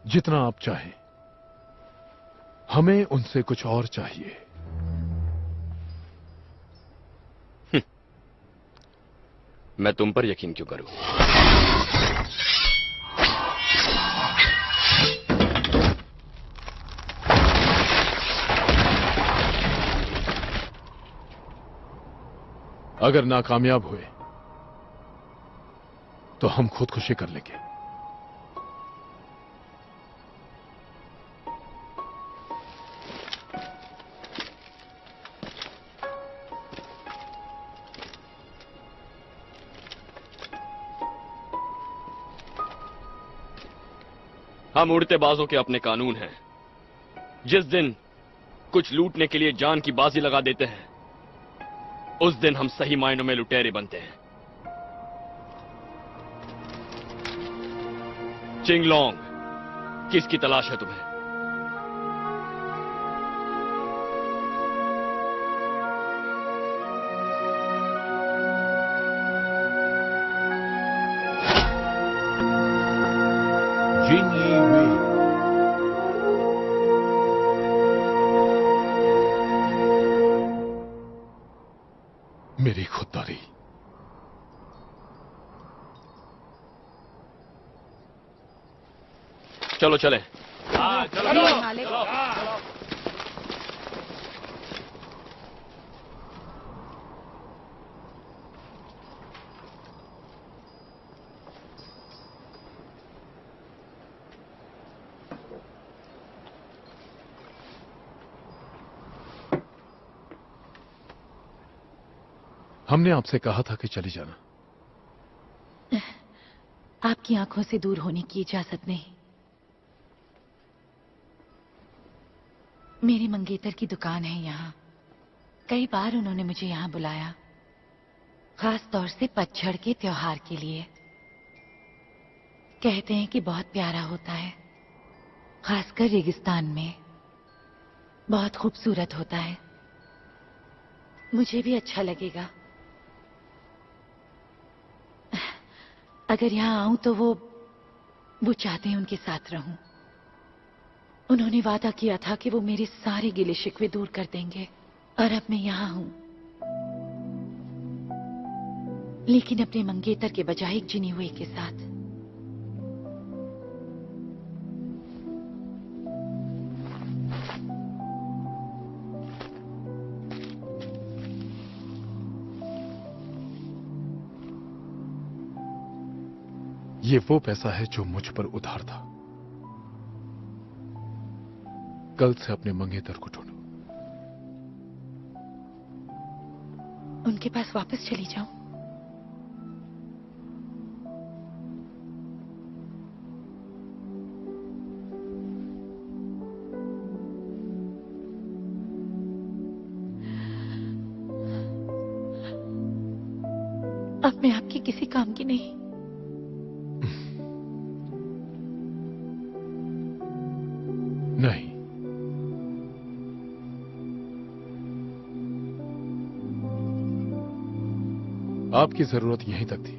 जितना आप चाहें। हमें उनसे कुछ और चाहिए। मैं तुम पर यकीन क्यों करूं? अगर नाकामयाब हुए तो हम खुदकुशी कर लेंगे। हम उड़ते बाजों के अपने कानून हैं। जिस दिन कुछ लूटने के लिए जान की बाजी लगा देते हैं, उस दिन हम सही मायनों में लुटेरे बनते हैं। चिंगलोंग, किसकी तलाश है तुम्हें? मेरी खुददारी। चलो चलें। चलो मालिक। हमने आपसे कहा था कि चली जाना। आपकी आंखों से दूर होने की इजाजत नहीं। मेरी मंगेतर की दुकान है यहाँ। कई बार उन्होंने मुझे यहाँ बुलाया, खास तौर से पतझड़ के त्योहार के लिए। कहते हैं कि बहुत प्यारा होता है, खासकर रेगिस्तान में। बहुत खूबसूरत होता है। मुझे भी अच्छा लगेगा। अगर यहाँ आऊं तो वो चाहते हैं उनके साथ रहूं। उन्होंने वादा किया था कि वो मेरे सारे गिले शिकवे दूर कर देंगे, और अब मैं यहाँ हूं। लेकिन अपने मंगेतर के बजाय एक जिनी हुए के साथ। ये वो पैसा है जो मुझ पर उधार था। कल से अपने मंगेतर को ढूंढो। उनके पास वापस चली जाऊं? अब मैं आपके किसी काम की नहीं। नहीं, आपकी जरूरत यहीं तक थी।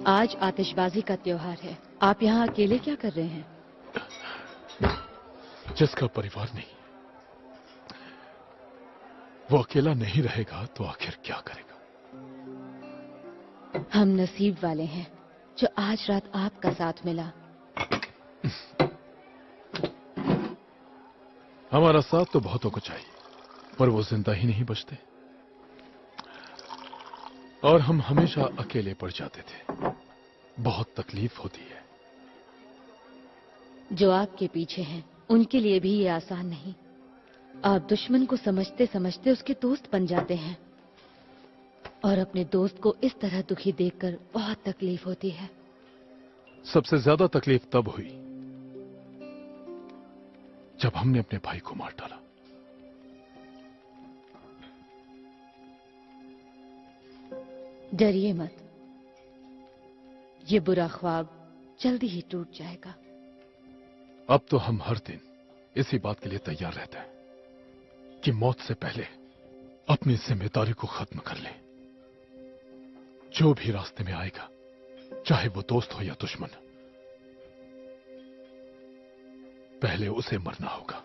आज आतिशबाजी का त्योहार है। आप यहाँ अकेले क्या कर रहे हैं? जिसका परिवार नहीं, वो अकेला नहीं रहेगा तो आखिर क्या करेगा? हम नसीब वाले हैं जो आज रात आपका साथ मिला। हमारा साथ तो बहुतों को चाहिए, पर वो जिंदा ही नहीं बचते, और हम हमेशा अकेले पड़ जाते थे। बहुत तकलीफ होती है। जो आपके पीछे हैं, उनके लिए भी ये आसान नहीं। आप दुश्मन को समझते समझते उसके दोस्त बन जाते हैं, और अपने दोस्त को इस तरह दुखी देखकर बहुत तकलीफ होती है। सबसे ज्यादा तकलीफ तब हुई जब हमने अपने भाई को मार डाला। डरिए मत, ये बुरा ख्वाब जल्दी ही टूट जाएगा। अब तो हम हर दिन इसी बात के लिए तैयार रहते हैं कि मौत से पहले अपनी जिम्मेदारी को खत्म कर लें। जो भी रास्ते में आएगा, चाहे वो दोस्त हो या दुश्मन, पहले उसे मरना होगा।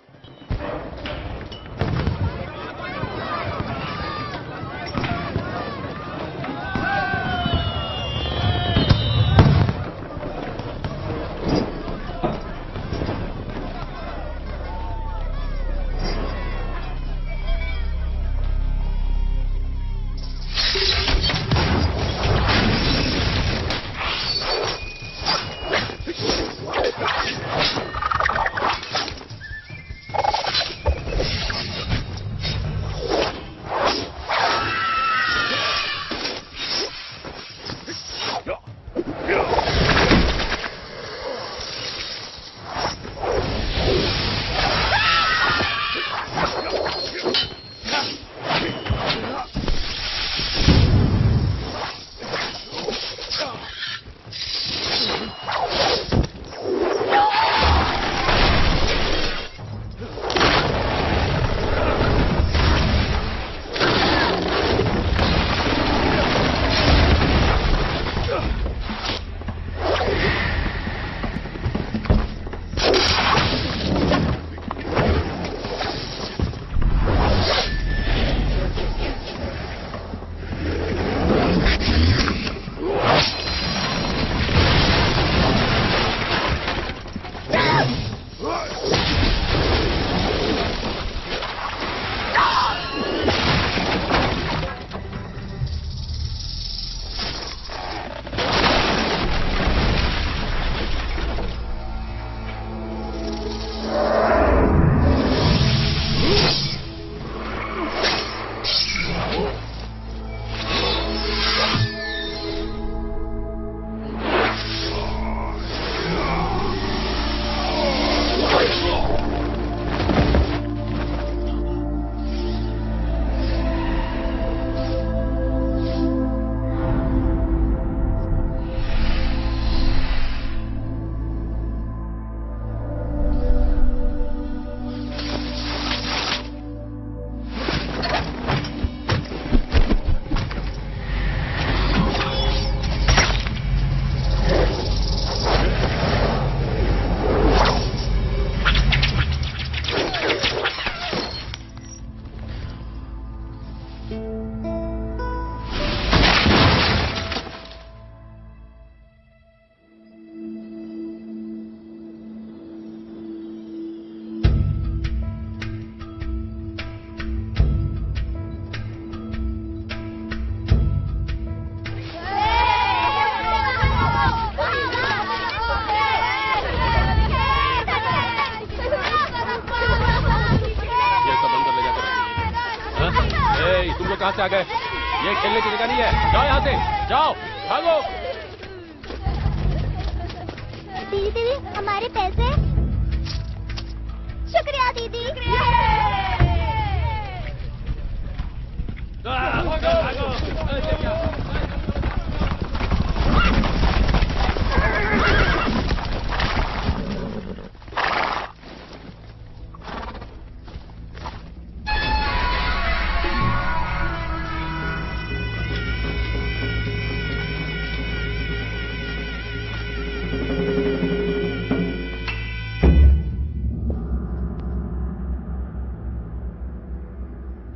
कहां से आ गए? ये खेलने की जगह नहीं है, जाओ यहां से, जाओ, भागो। दीदी, हमारे पैसे। शुक्रिया दीदी।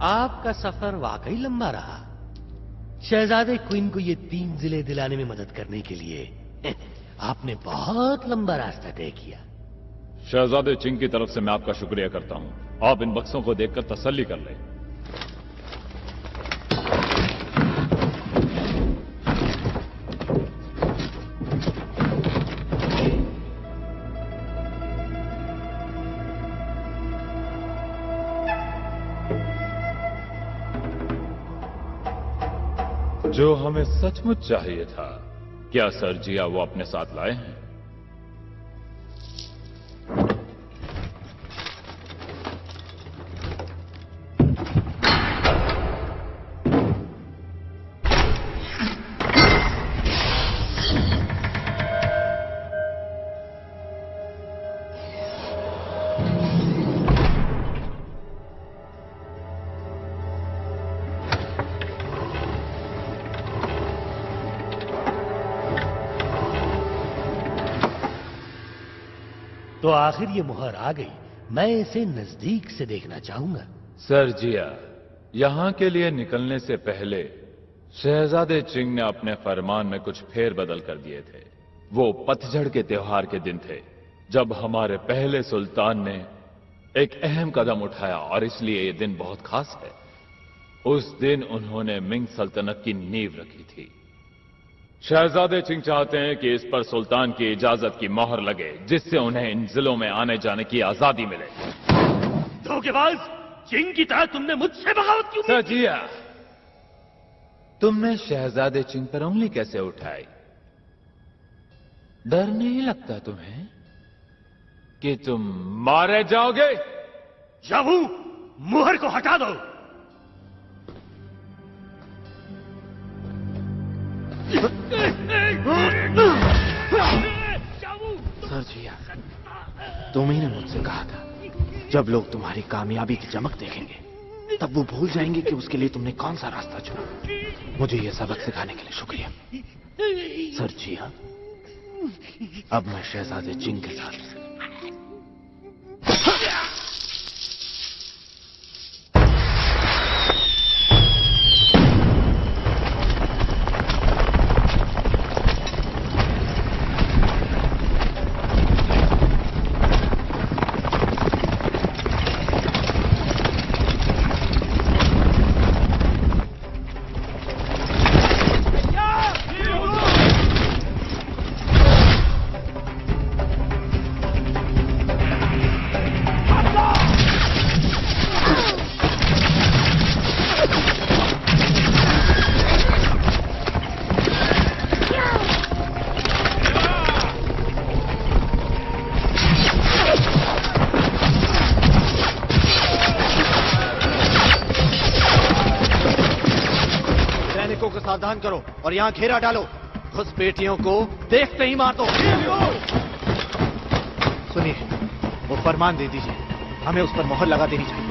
आपका सफर वाकई लंबा रहा। शहजादे क्वीन को ये 3 जिले दिलाने में मदद करने के लिए आपने बहुत लंबा रास्ता तय किया। शहजादे चिंग की तरफ से मैं आपका शुक्रिया करता हूं। आप इन बक्सों को देखकर तसल्ली कर लें। जो हमें सचमुच चाहिए था, क्या सर जिया वो अपने साथ लाए हैं? तो आखिर ये मुहर आ गई। मैं इसे नजदीक से देखना चाहूंगा। सर जिया, यहां के लिए निकलने से पहले शहजादे चिंग ने अपने फरमान में कुछ फेरबदल कर दिए थे। वो पतझड़ के त्योहार के दिन थे जब हमारे पहले सुल्तान ने एक अहम कदम उठाया और इसलिए ये दिन बहुत खास है। उस दिन उन्होंने मिंग सल्तनत की नींव रखी थी। शहजादे चिंग चाहते हैं कि इस पर सुल्तान की इजाजत की मोहर लगे, जिससे उन्हें इन जिलों में आने जाने की आजादी मिले। धोखेबाज, चिंग की तरह तुमने मुझसे बगावत क्यों सर जिया, तुमने शहजादे चिंग पर उंगली कैसे उठाई? डर नहीं लगता तुम्हें कि तुम मारे जाओगे? जावू, मुहर को हटा दो। सर जिया, तुम ही ने मुझसे कहा था जब लोग तुम्हारी कामयाबी की चमक देखेंगे तब वो भूल जाएंगे कि उसके लिए तुमने कौन सा रास्ता चुना। मुझे ये सबक सिखाने के लिए शुक्रिया सर जिया। अब मैं शहजादे चिंग के साथ सावधान करो और यहाँ घेरा डालो। घुसपैठियों को देखते ही मार दो। सुनिए, वो फरमान दे दीजिए, हमें उस पर मोहर लगा देनी चाहिए।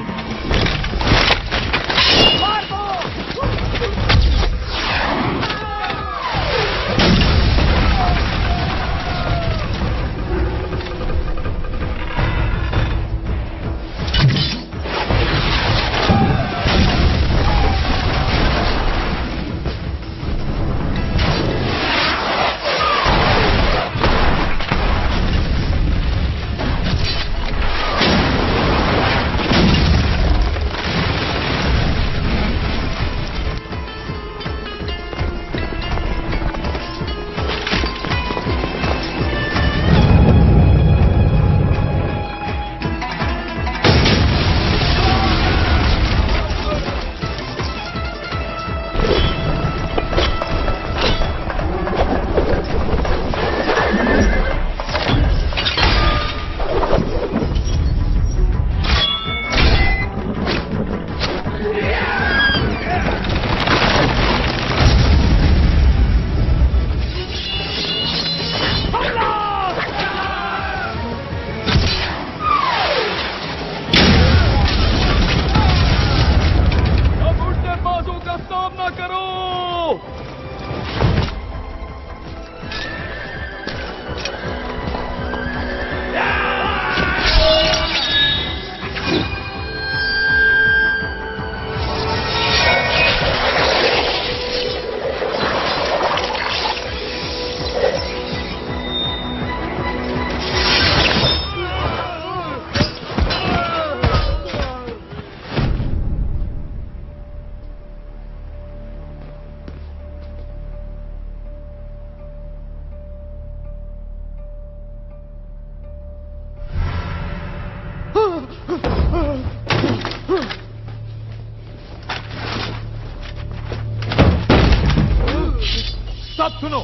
सुनो,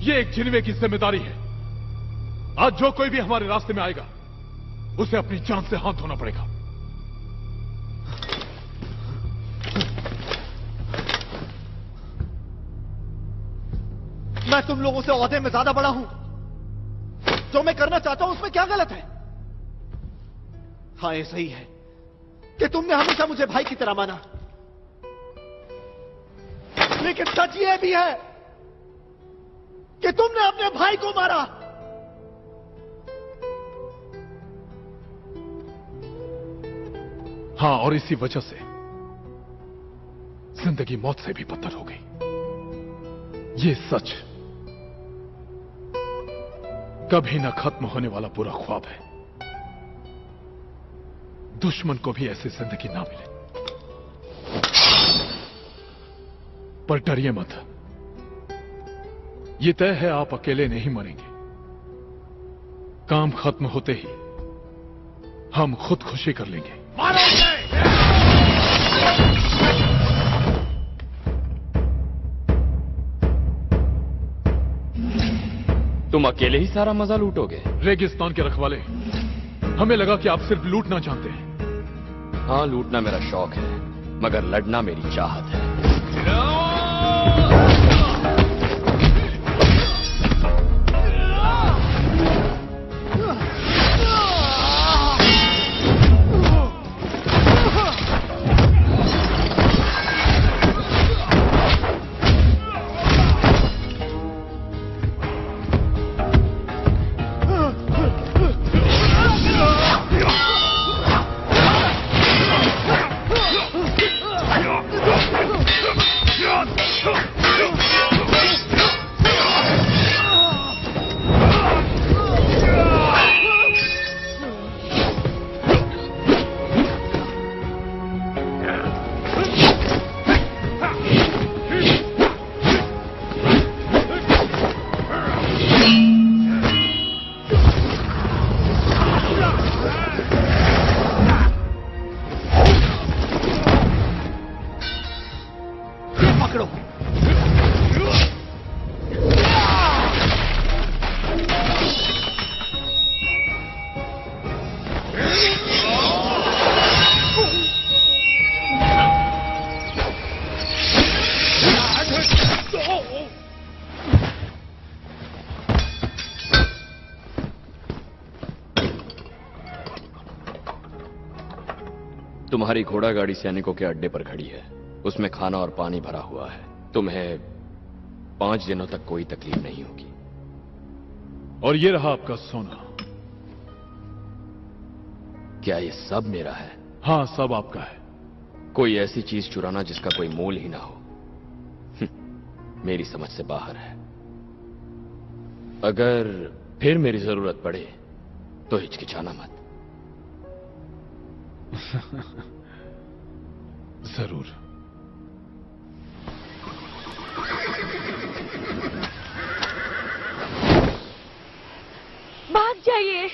ये एक जिन्वे की जिम्मेदारी है। आज जो कोई भी हमारे रास्ते में आएगा उसे अपनी जान से हाथ धोना पड़ेगा। मैं तुम लोगों से ओहदे में ज्यादा बड़ा हूं। जो मैं करना चाहता हूं उसमें क्या गलत है? हाँ, ये सही है कि तुमने हमेशा मुझे भाई की तरह माना, लेकिन सच ये भी है कि तुमने अपने भाई को मारा। हाँ, और इसी वजह से जिंदगी मौत से भी बदतर हो गई। ये सच कभी न खत्म होने वाला बुरा ख्वाब है। दुश्मन को भी ऐसी जिंदगी ना मिले। पर डरिए मत, ये तय है आप अकेले नहीं मरेंगे। काम खत्म होते ही हम खुदकुशी कर लेंगे। तुम अकेले ही सारा मजा लूटोगे? रेगिस्तान के रखवाले, हमें लगा कि आप सिर्फ लूटना चाहते हैं। हाँ, लूटना मेरा शौक है, मगर लड़ना मेरी चाहत है। तुम्हारी घोड़ा गाड़ी सैनिकों के अड्डे पर खड़ी है। उसमें खाना और पानी भरा हुआ है। तुम्हें 5 दिनों तक कोई तकलीफ नहीं होगी। और ये रहा आपका सोना। क्या ये सब मेरा है? हाँ, सब आपका है। कोई ऐसी चीज चुराना जिसका कोई मोल ही ना हो, मेरी समझ से बाहर है। अगर फिर मेरी जरूरत पड़े तो हिचकिचाना मत। जरूर। भाग जाइए।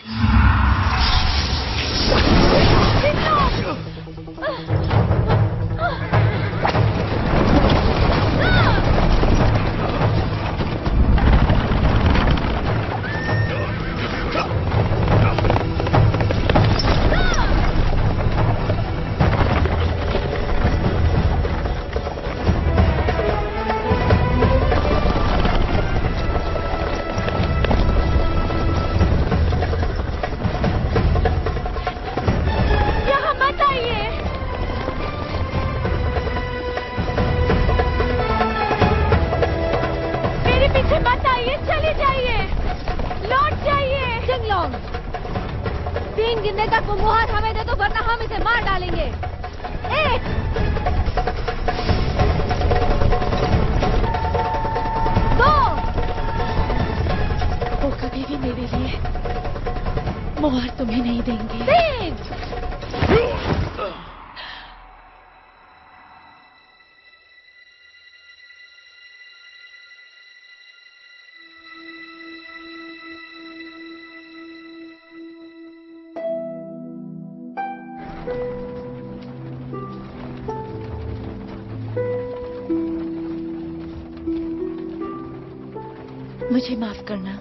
मुझे माफ करना,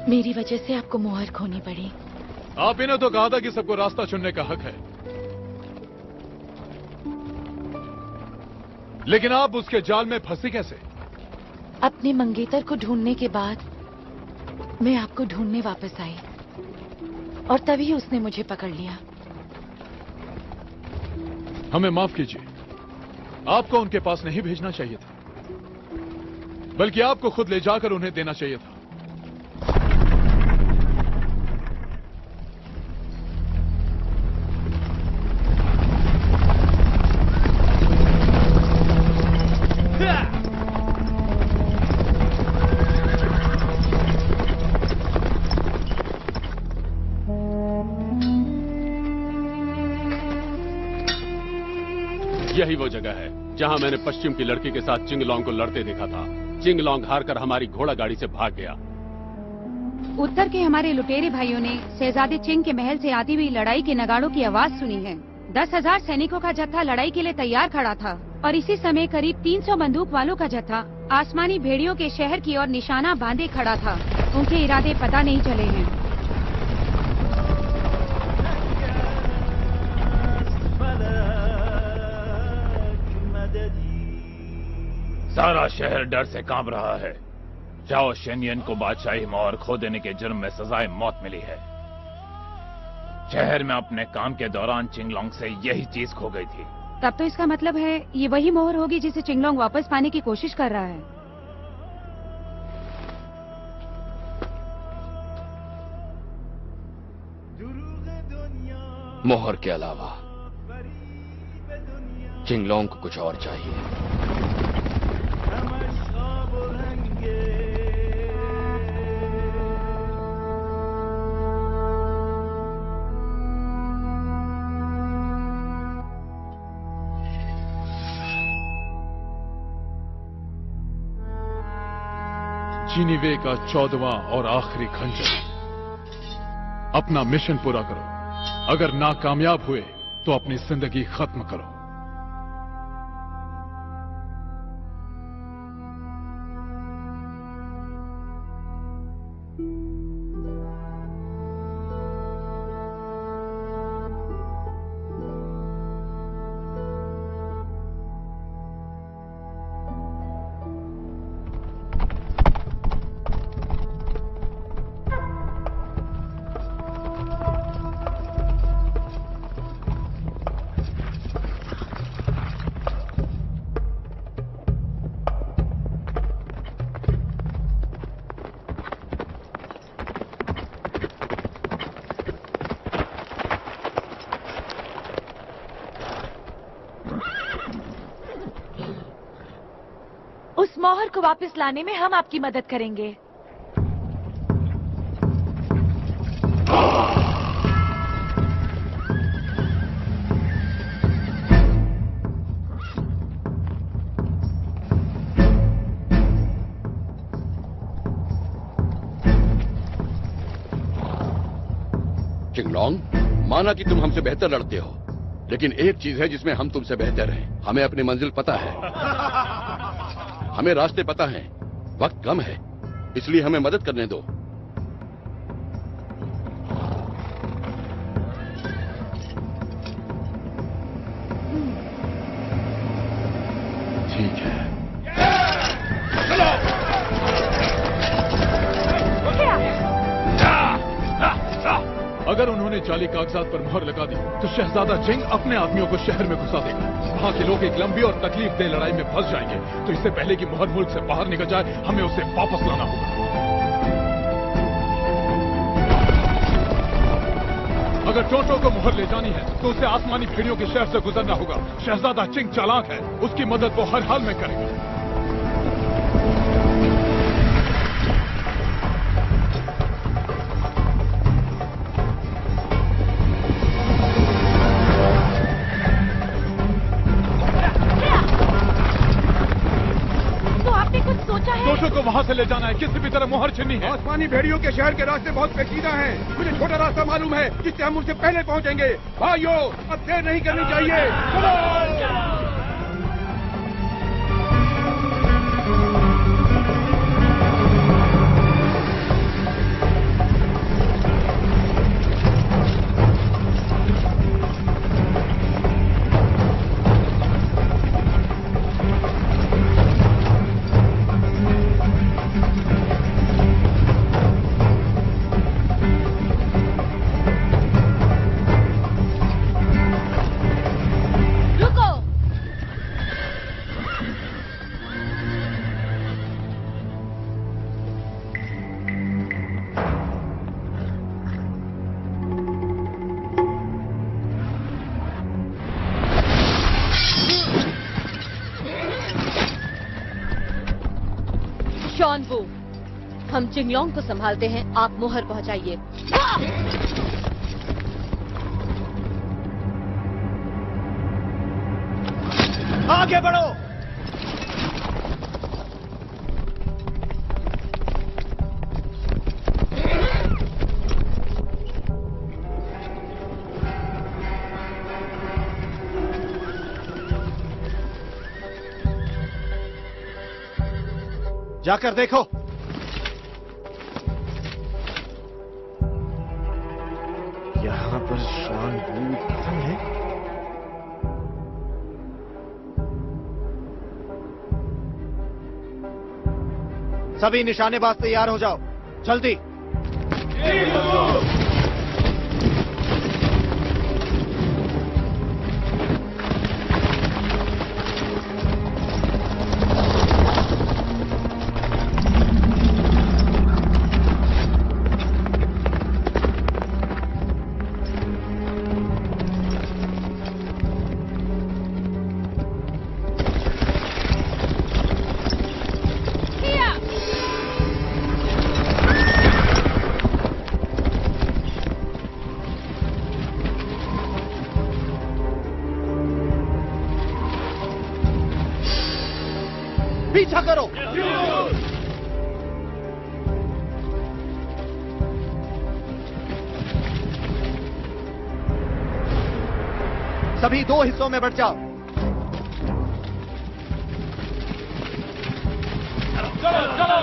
मेरी वजह से आपको मोहर खोनी पड़ी। आप ही ने तो कहा था कि सबको रास्ता चुनने का हक है, लेकिन आप उसके जाल में फंसी कैसे? अपने मंगेतर को ढूंढने के बाद मैं आपको ढूंढने वापस आई और तभी उसने मुझे पकड़ लिया। हमें माफ कीजिए, आपको उनके पास नहीं भेजना चाहिए था, बल्कि आपको खुद ले जाकर उन्हें देना चाहिए था। यही वो जगह है जहां मैंने पश्चिम की लड़की के साथ चिंगलोंग को लड़ते देखा था। चिंगलोंग हारकर हमारी घोड़ा गाड़ी से भाग गया। उत्तर के हमारे लुटेरे भाइयों ने शहजादे चिंग के महल से आती हुई लड़ाई के नगाड़ों की आवाज सुनी है। 10,000 सैनिकों का जत्था लड़ाई के लिए तैयार खड़ा था और इसी समय करीब 300 बंदूक वालों का जत्था आसमानी भेड़ियों के शहर की ओर निशाना बांधे खड़ा था। उनके इरादे पता नहीं चले हैं। सारा शहर डर से कांप रहा है। चाओ शेनियन को बादशाही मोहर खो देने के जुर्म में सजाए मौत मिली है। शहर में अपने काम के दौरान चिंगलोंग से यही चीज खो गई थी। तब तो इसका मतलब है ये वही मोहर होगी जिसे चिंगलोंग वापस पाने की कोशिश कर रहा है। मोहर के अलावा चिंगलोंग को कुछ और चाहिए। चीनीवे का 14वां और आखिरी खंजर। अपना मिशन पूरा करो। अगर नाकामयाब हुए तो अपनी जिंदगी खत्म करो। उस मोहर को वापस लाने में हम आपकी मदद करेंगे। चिंगलोंग, माना कि तुम हमसे बेहतर लड़ते हो, लेकिन एक चीज है जिसमें हम तुमसे बेहतर हैं। हमें अपनी मंजिल पता है, हमें रास्ते पता हैं। वक्त कम है, इसलिए हमें मदद करने दो। ठीक है। अगर उन्होंने जाली कागजात पर मोहर लगा दी तो शहजादा चिंग अपने आदमियों को शहर में घुसा देगा। वहां के लोग एक लंबी और तकलीफदेह लड़ाई में फंस जाएंगे। तो इससे पहले कि मोहर मुल्क से बाहर निकल जाए, हमें उसे वापस लाना होगा। अगर टोटो को मोहर ले जानी है तो उसे आसमानी भेड़ियों के शहर से गुजरना होगा। शहजादा चिंग चालाक है, उसकी मदद वो हर हाल में करेगा। टोटो को वहां से ले जाना है, किसी भी तरह मोहर छीननी है। आसमानी भेड़ियों के शहर के रास्ते बहुत पेचीदा हैं। मुझे छोटा रास्ता मालूम है जिससे हम उससे पहले पहुंचेंगे। भाइयों, अब देर नहीं करनी चाहिए। चलो। सान वो, हम चिंगलोंग को संभालते हैं, आप मोहर पहुंचाइए। आगे बढ़ो। जाकर देखो। यहाँ पर श्वान भूत खत्म है। सभी निशानेबाज तैयार हो जाओ, जल्दी। पीछा करो। सभी 2 हिस्सों में बट जाओ। चलो चलो।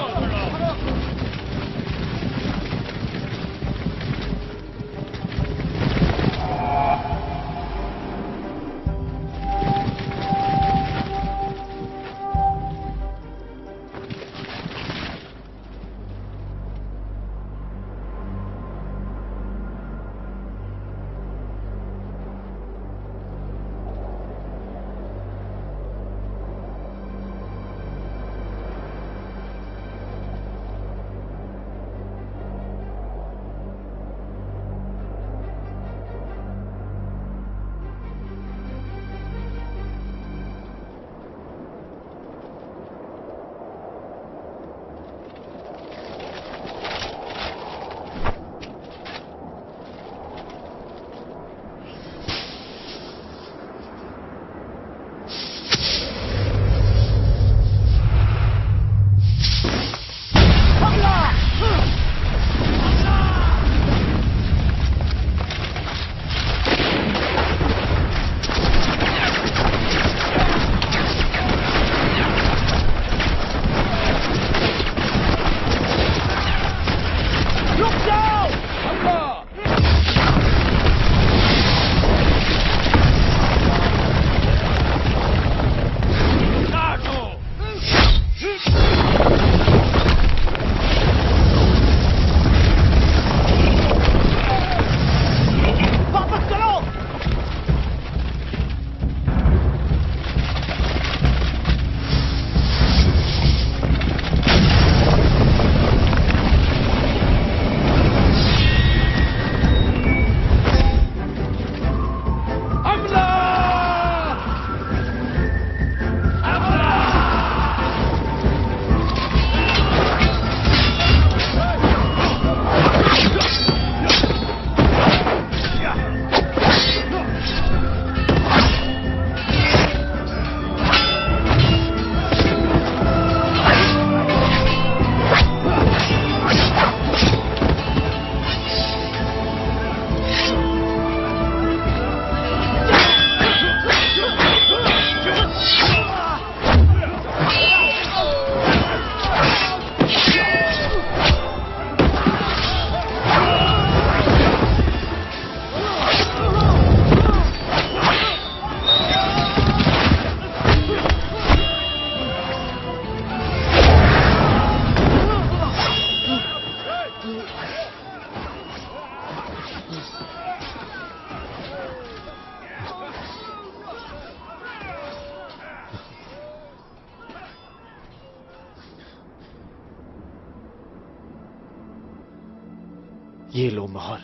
ये लो मोहर।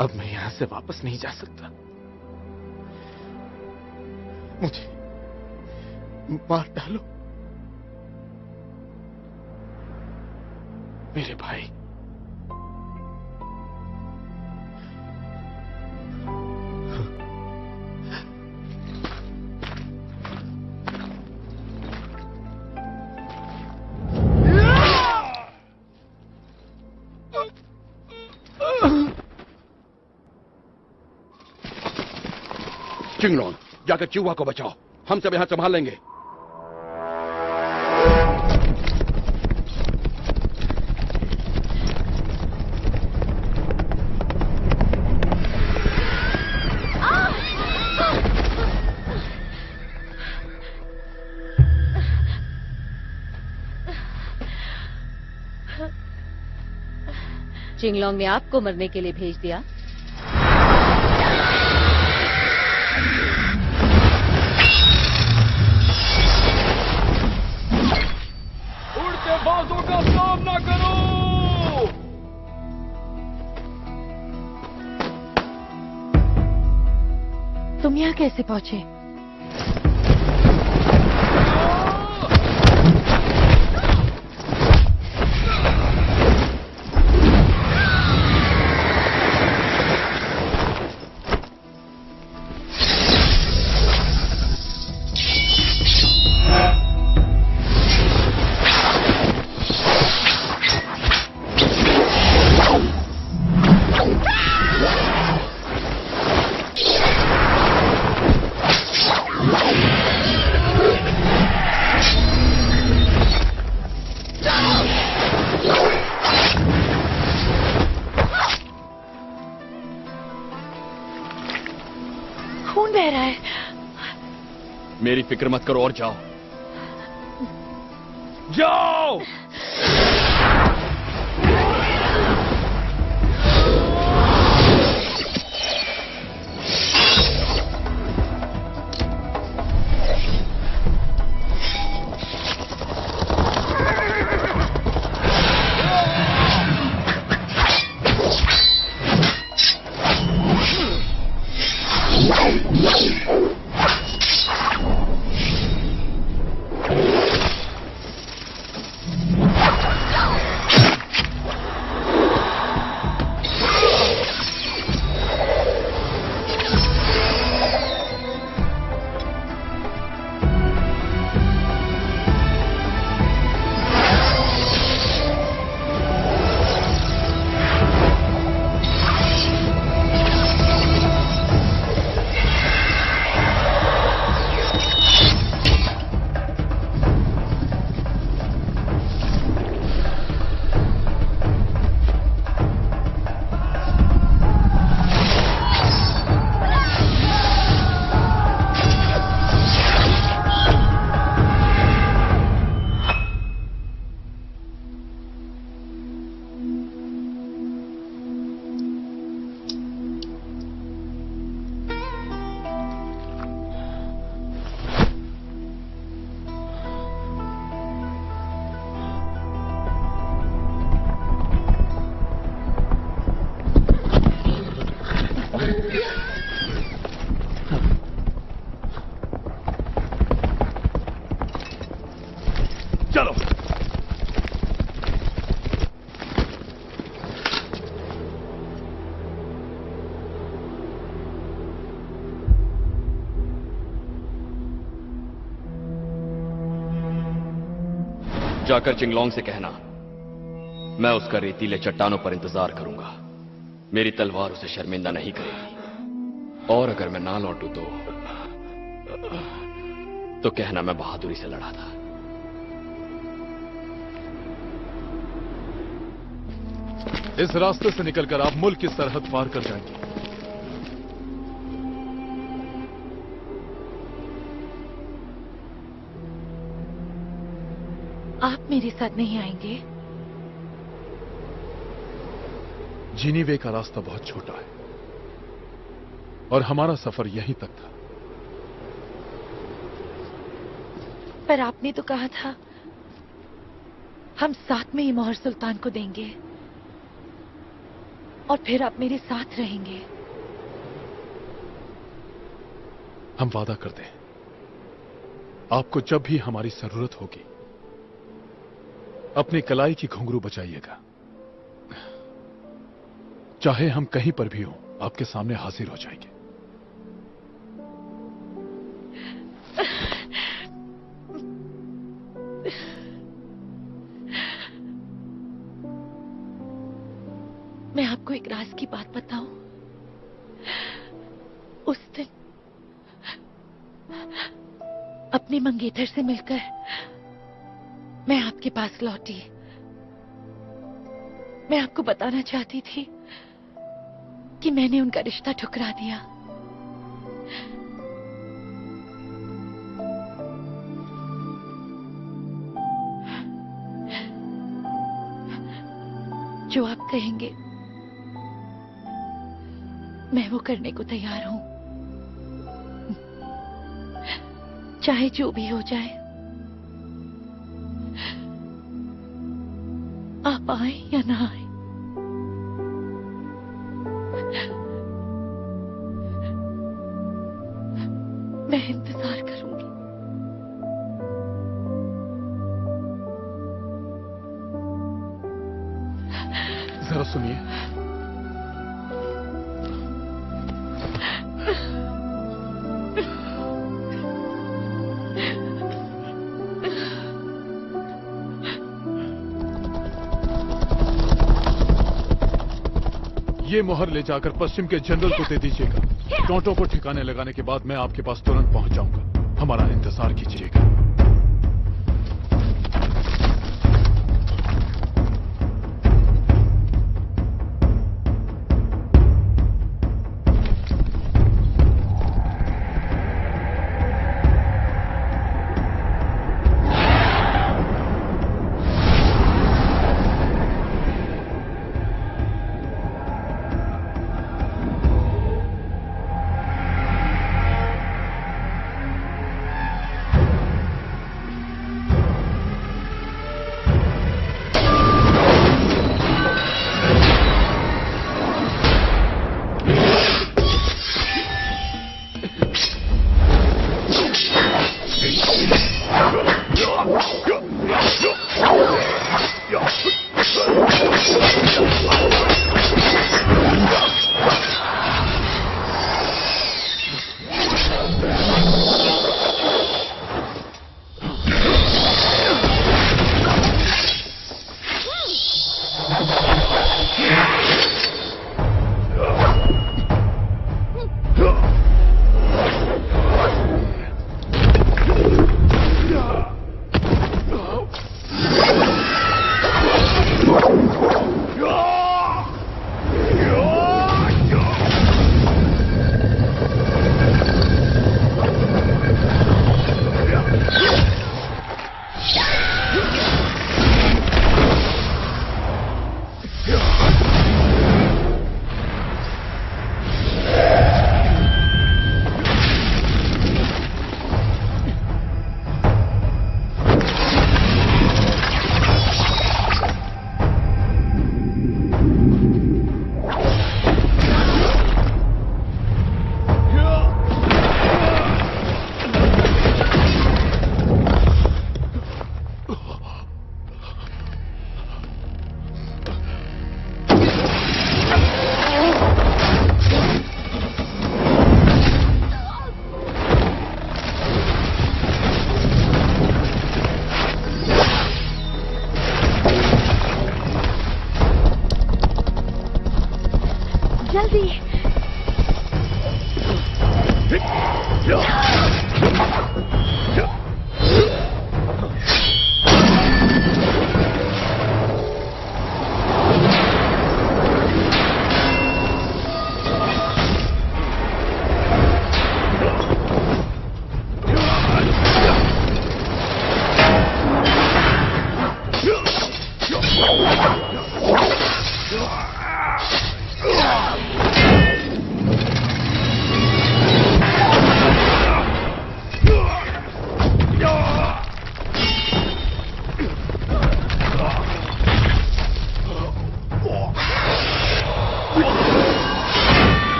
अब मैं यहां से वापस नहीं जा सकता। मुझे मार डालो मेरे भाई। चिंगलॉन्ग, जाकर चिहुआ को बचाओ, हम सब यहां संभाल लेंगे। चिंगलॉन्ग ने आपको मरने के लिए भेज दिया। उड़ते बाजों का सामना करो। तुम यहाँ कैसे पहुंचे? खून बह रहा है। मेरी फिक्र मत करो और जाओ। जाओ। चलो। जाकर चिंगलॉन्ग से कहना मैं उसका रेतीले चट्टानों पर इंतजार करूंगा। मेरी तलवार उसे शर्मिंदा नहीं करेगी। और अगर मैं ना लौटूं तो कहना मैं बहादुरी से लड़ा था। इस रास्ते से निकलकर आप मुल्क की सरहद पार कर जाएंगे। आप मेरे साथ नहीं आएंगे? जिनीवे का रास्ता बहुत छोटा है और हमारा सफर यहीं तक था। पर आपने तो कहा था हम साथ में ही मोहर सुल्तान को देंगे और फिर आप मेरे साथ रहेंगे। हम वादा करते हैं आपको जब भी हमारी जरूरत होगी अपनी कलाई की घुंघरू बचाइएगा। चाहे हम कहीं पर भी हों, आपके सामने हाजिर हो जाएंगे। मैं आपको एक राज की बात बताऊं। उस दिन अपनी मंगेतर से मिलकर मैं आपके पास लौटी। मैं आपको बताना चाहती थी कि मैंने उनका रिश्ता ठुकरा दिया। जो आप कहेंगे मैं वो करने को तैयार हूं, चाहे जो भी हो जाए। आप आए या ना आए, मैं इंतजार करूंगी। जरा सुनिए। ये मोहर ले जाकर पश्चिम के जनरल को दे दीजिएगा। टोंटो को ठिकाने लगाने के बाद मैं आपके पास तुरंत पहुंच जाऊंगा। हमारा इंतजार कीजिएगा।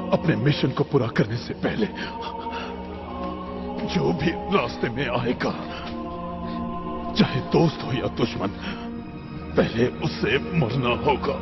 अपने मिशन को पूरा करने से पहले जो भी रास्ते में आएगा, चाहे दोस्त हो या दुश्मन, पहले उससे मरना होगा।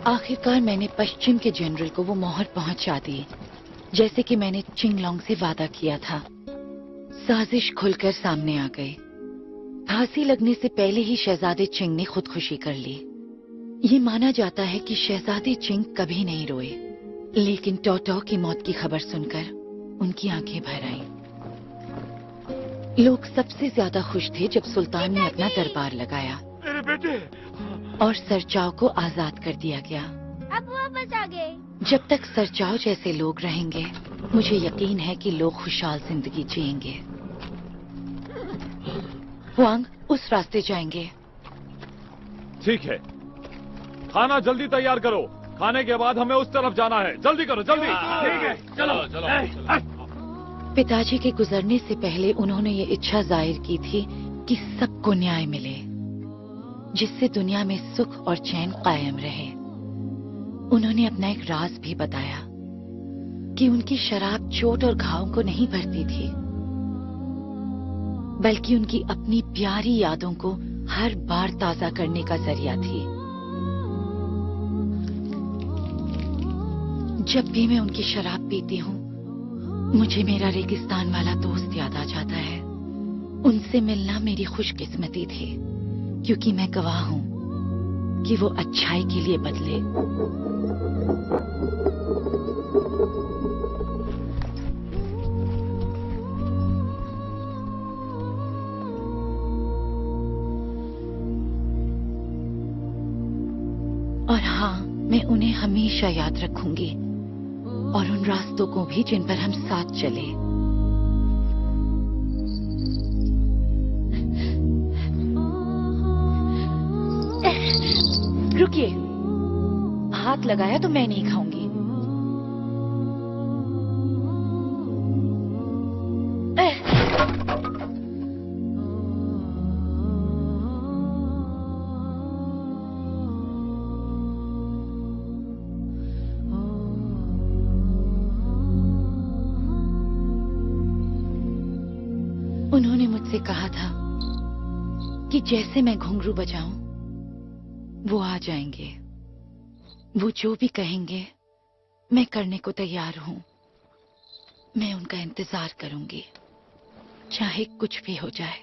आखिरकार मैंने पश्चिम के जनरल को वो मोहर पहुंचा दी, जैसे कि मैंने चिंगलोंग से वादा किया था। साजिश खुलकर सामने आ गई। फांसी लगने से पहले ही शहजादे चिंग ने खुदकुशी कर ली। ये माना जाता है कि शहजादे चिंग कभी नहीं रोए, लेकिन टोटो की मौत की खबर सुनकर उनकी आंखें भर आईं। लोग सबसे ज्यादा खुश थे जब सुल्तान ने अपना दरबार लगाया मेरे बेटे और सरचाव को आजाद कर दिया गया। अब वापस आ गए। जब तक सरचाव जैसे लोग रहेंगे, मुझे यकीन है कि लोग खुशहाल जिंदगी जिएंगे। हुआंग, उस रास्ते जाएंगे। ठीक है, खाना जल्दी तैयार करो। खाने के बाद हमें उस तरफ जाना है। जल्दी करो, जल्दी। ठीक है, चलो चलो। पिताजी के गुजरने से पहले उन्होंने ये इच्छा जाहिर की थी कि सबको न्याय मिले, जिससे दुनिया में सुख और चैन कायम रहे। उन्होंने अपना एक राज भी बताया कि उनकी शराब चोट और घाव को नहीं भरती थी, बल्कि उनकी अपनी प्यारी यादों को हर बार ताजा करने का जरिया थी। जब भी मैं उनकी शराब पीती हूँ, मुझे मेरा रेगिस्तान वाला दोस्त याद आ जाता है। उनसे मिलना मेरी खुशकिस्मती थी, क्योंकि मैं गवाह हूँ कि वो अच्छाई के लिए बदले। और हाँ, मैं उन्हें हमेशा याद रखूंगी, और उन रास्तों को भी जिन पर हम साथ चले। रुकिए, हाथ लगाया तो मैं नहीं खाऊंगी। उन्होंने मुझसे कहा था कि जैसे मैं घुंघरू बजाऊं वो आ जाएंगे। वो जो भी कहेंगे मैं करने को तैयार हूं। मैं उनका इंतजार करूंगी, चाहे कुछ भी हो जाए।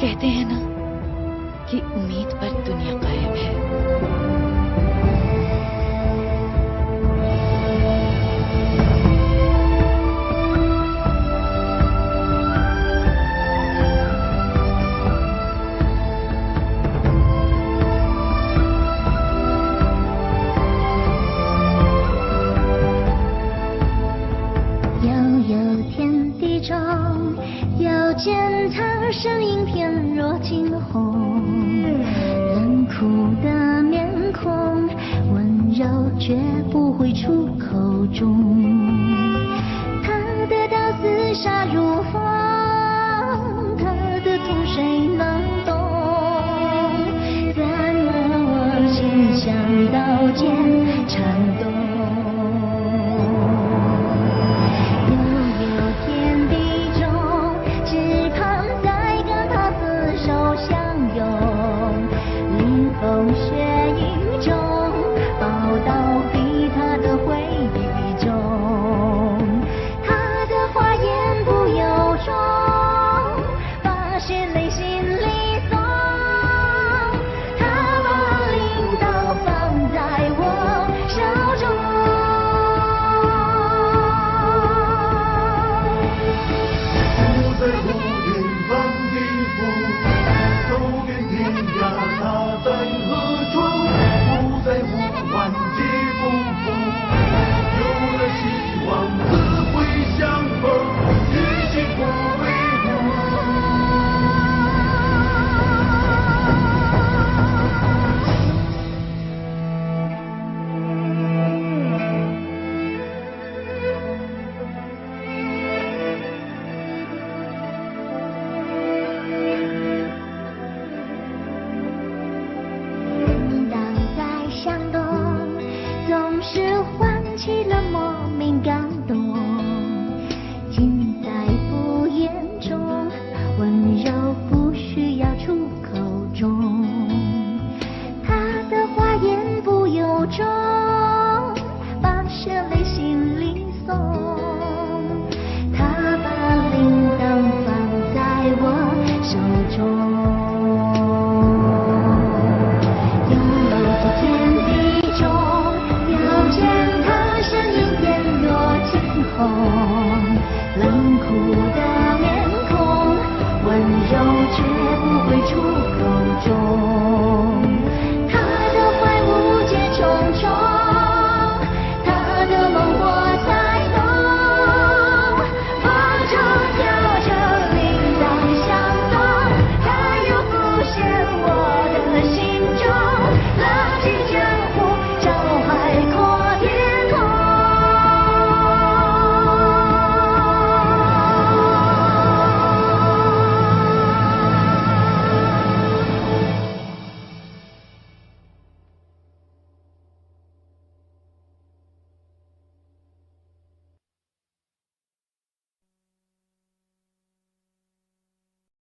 कहते हैं ना कि उम्मीद पर दुनिया कायम है।悠悠天地中，有间苍生影片若惊鸿，冷酷的面孔，温柔绝不会出口中。他的刀刺杀如风，他的痛谁能懂？怎么心像刀剑颤动？风雪影中，宝刀逼他的回忆中，他的花言不由衷，把血泪心里送。他把领导放在我手中，不在乎天翻地覆，走遍天涯他在何处？不在乎万劫不复，有了希望自会相逢，一心不为是唤起了莫名感动，尽在不言中，温柔不需要出口中。他的话言不由衷，把血泪心里送。他把铃铛放在我手中。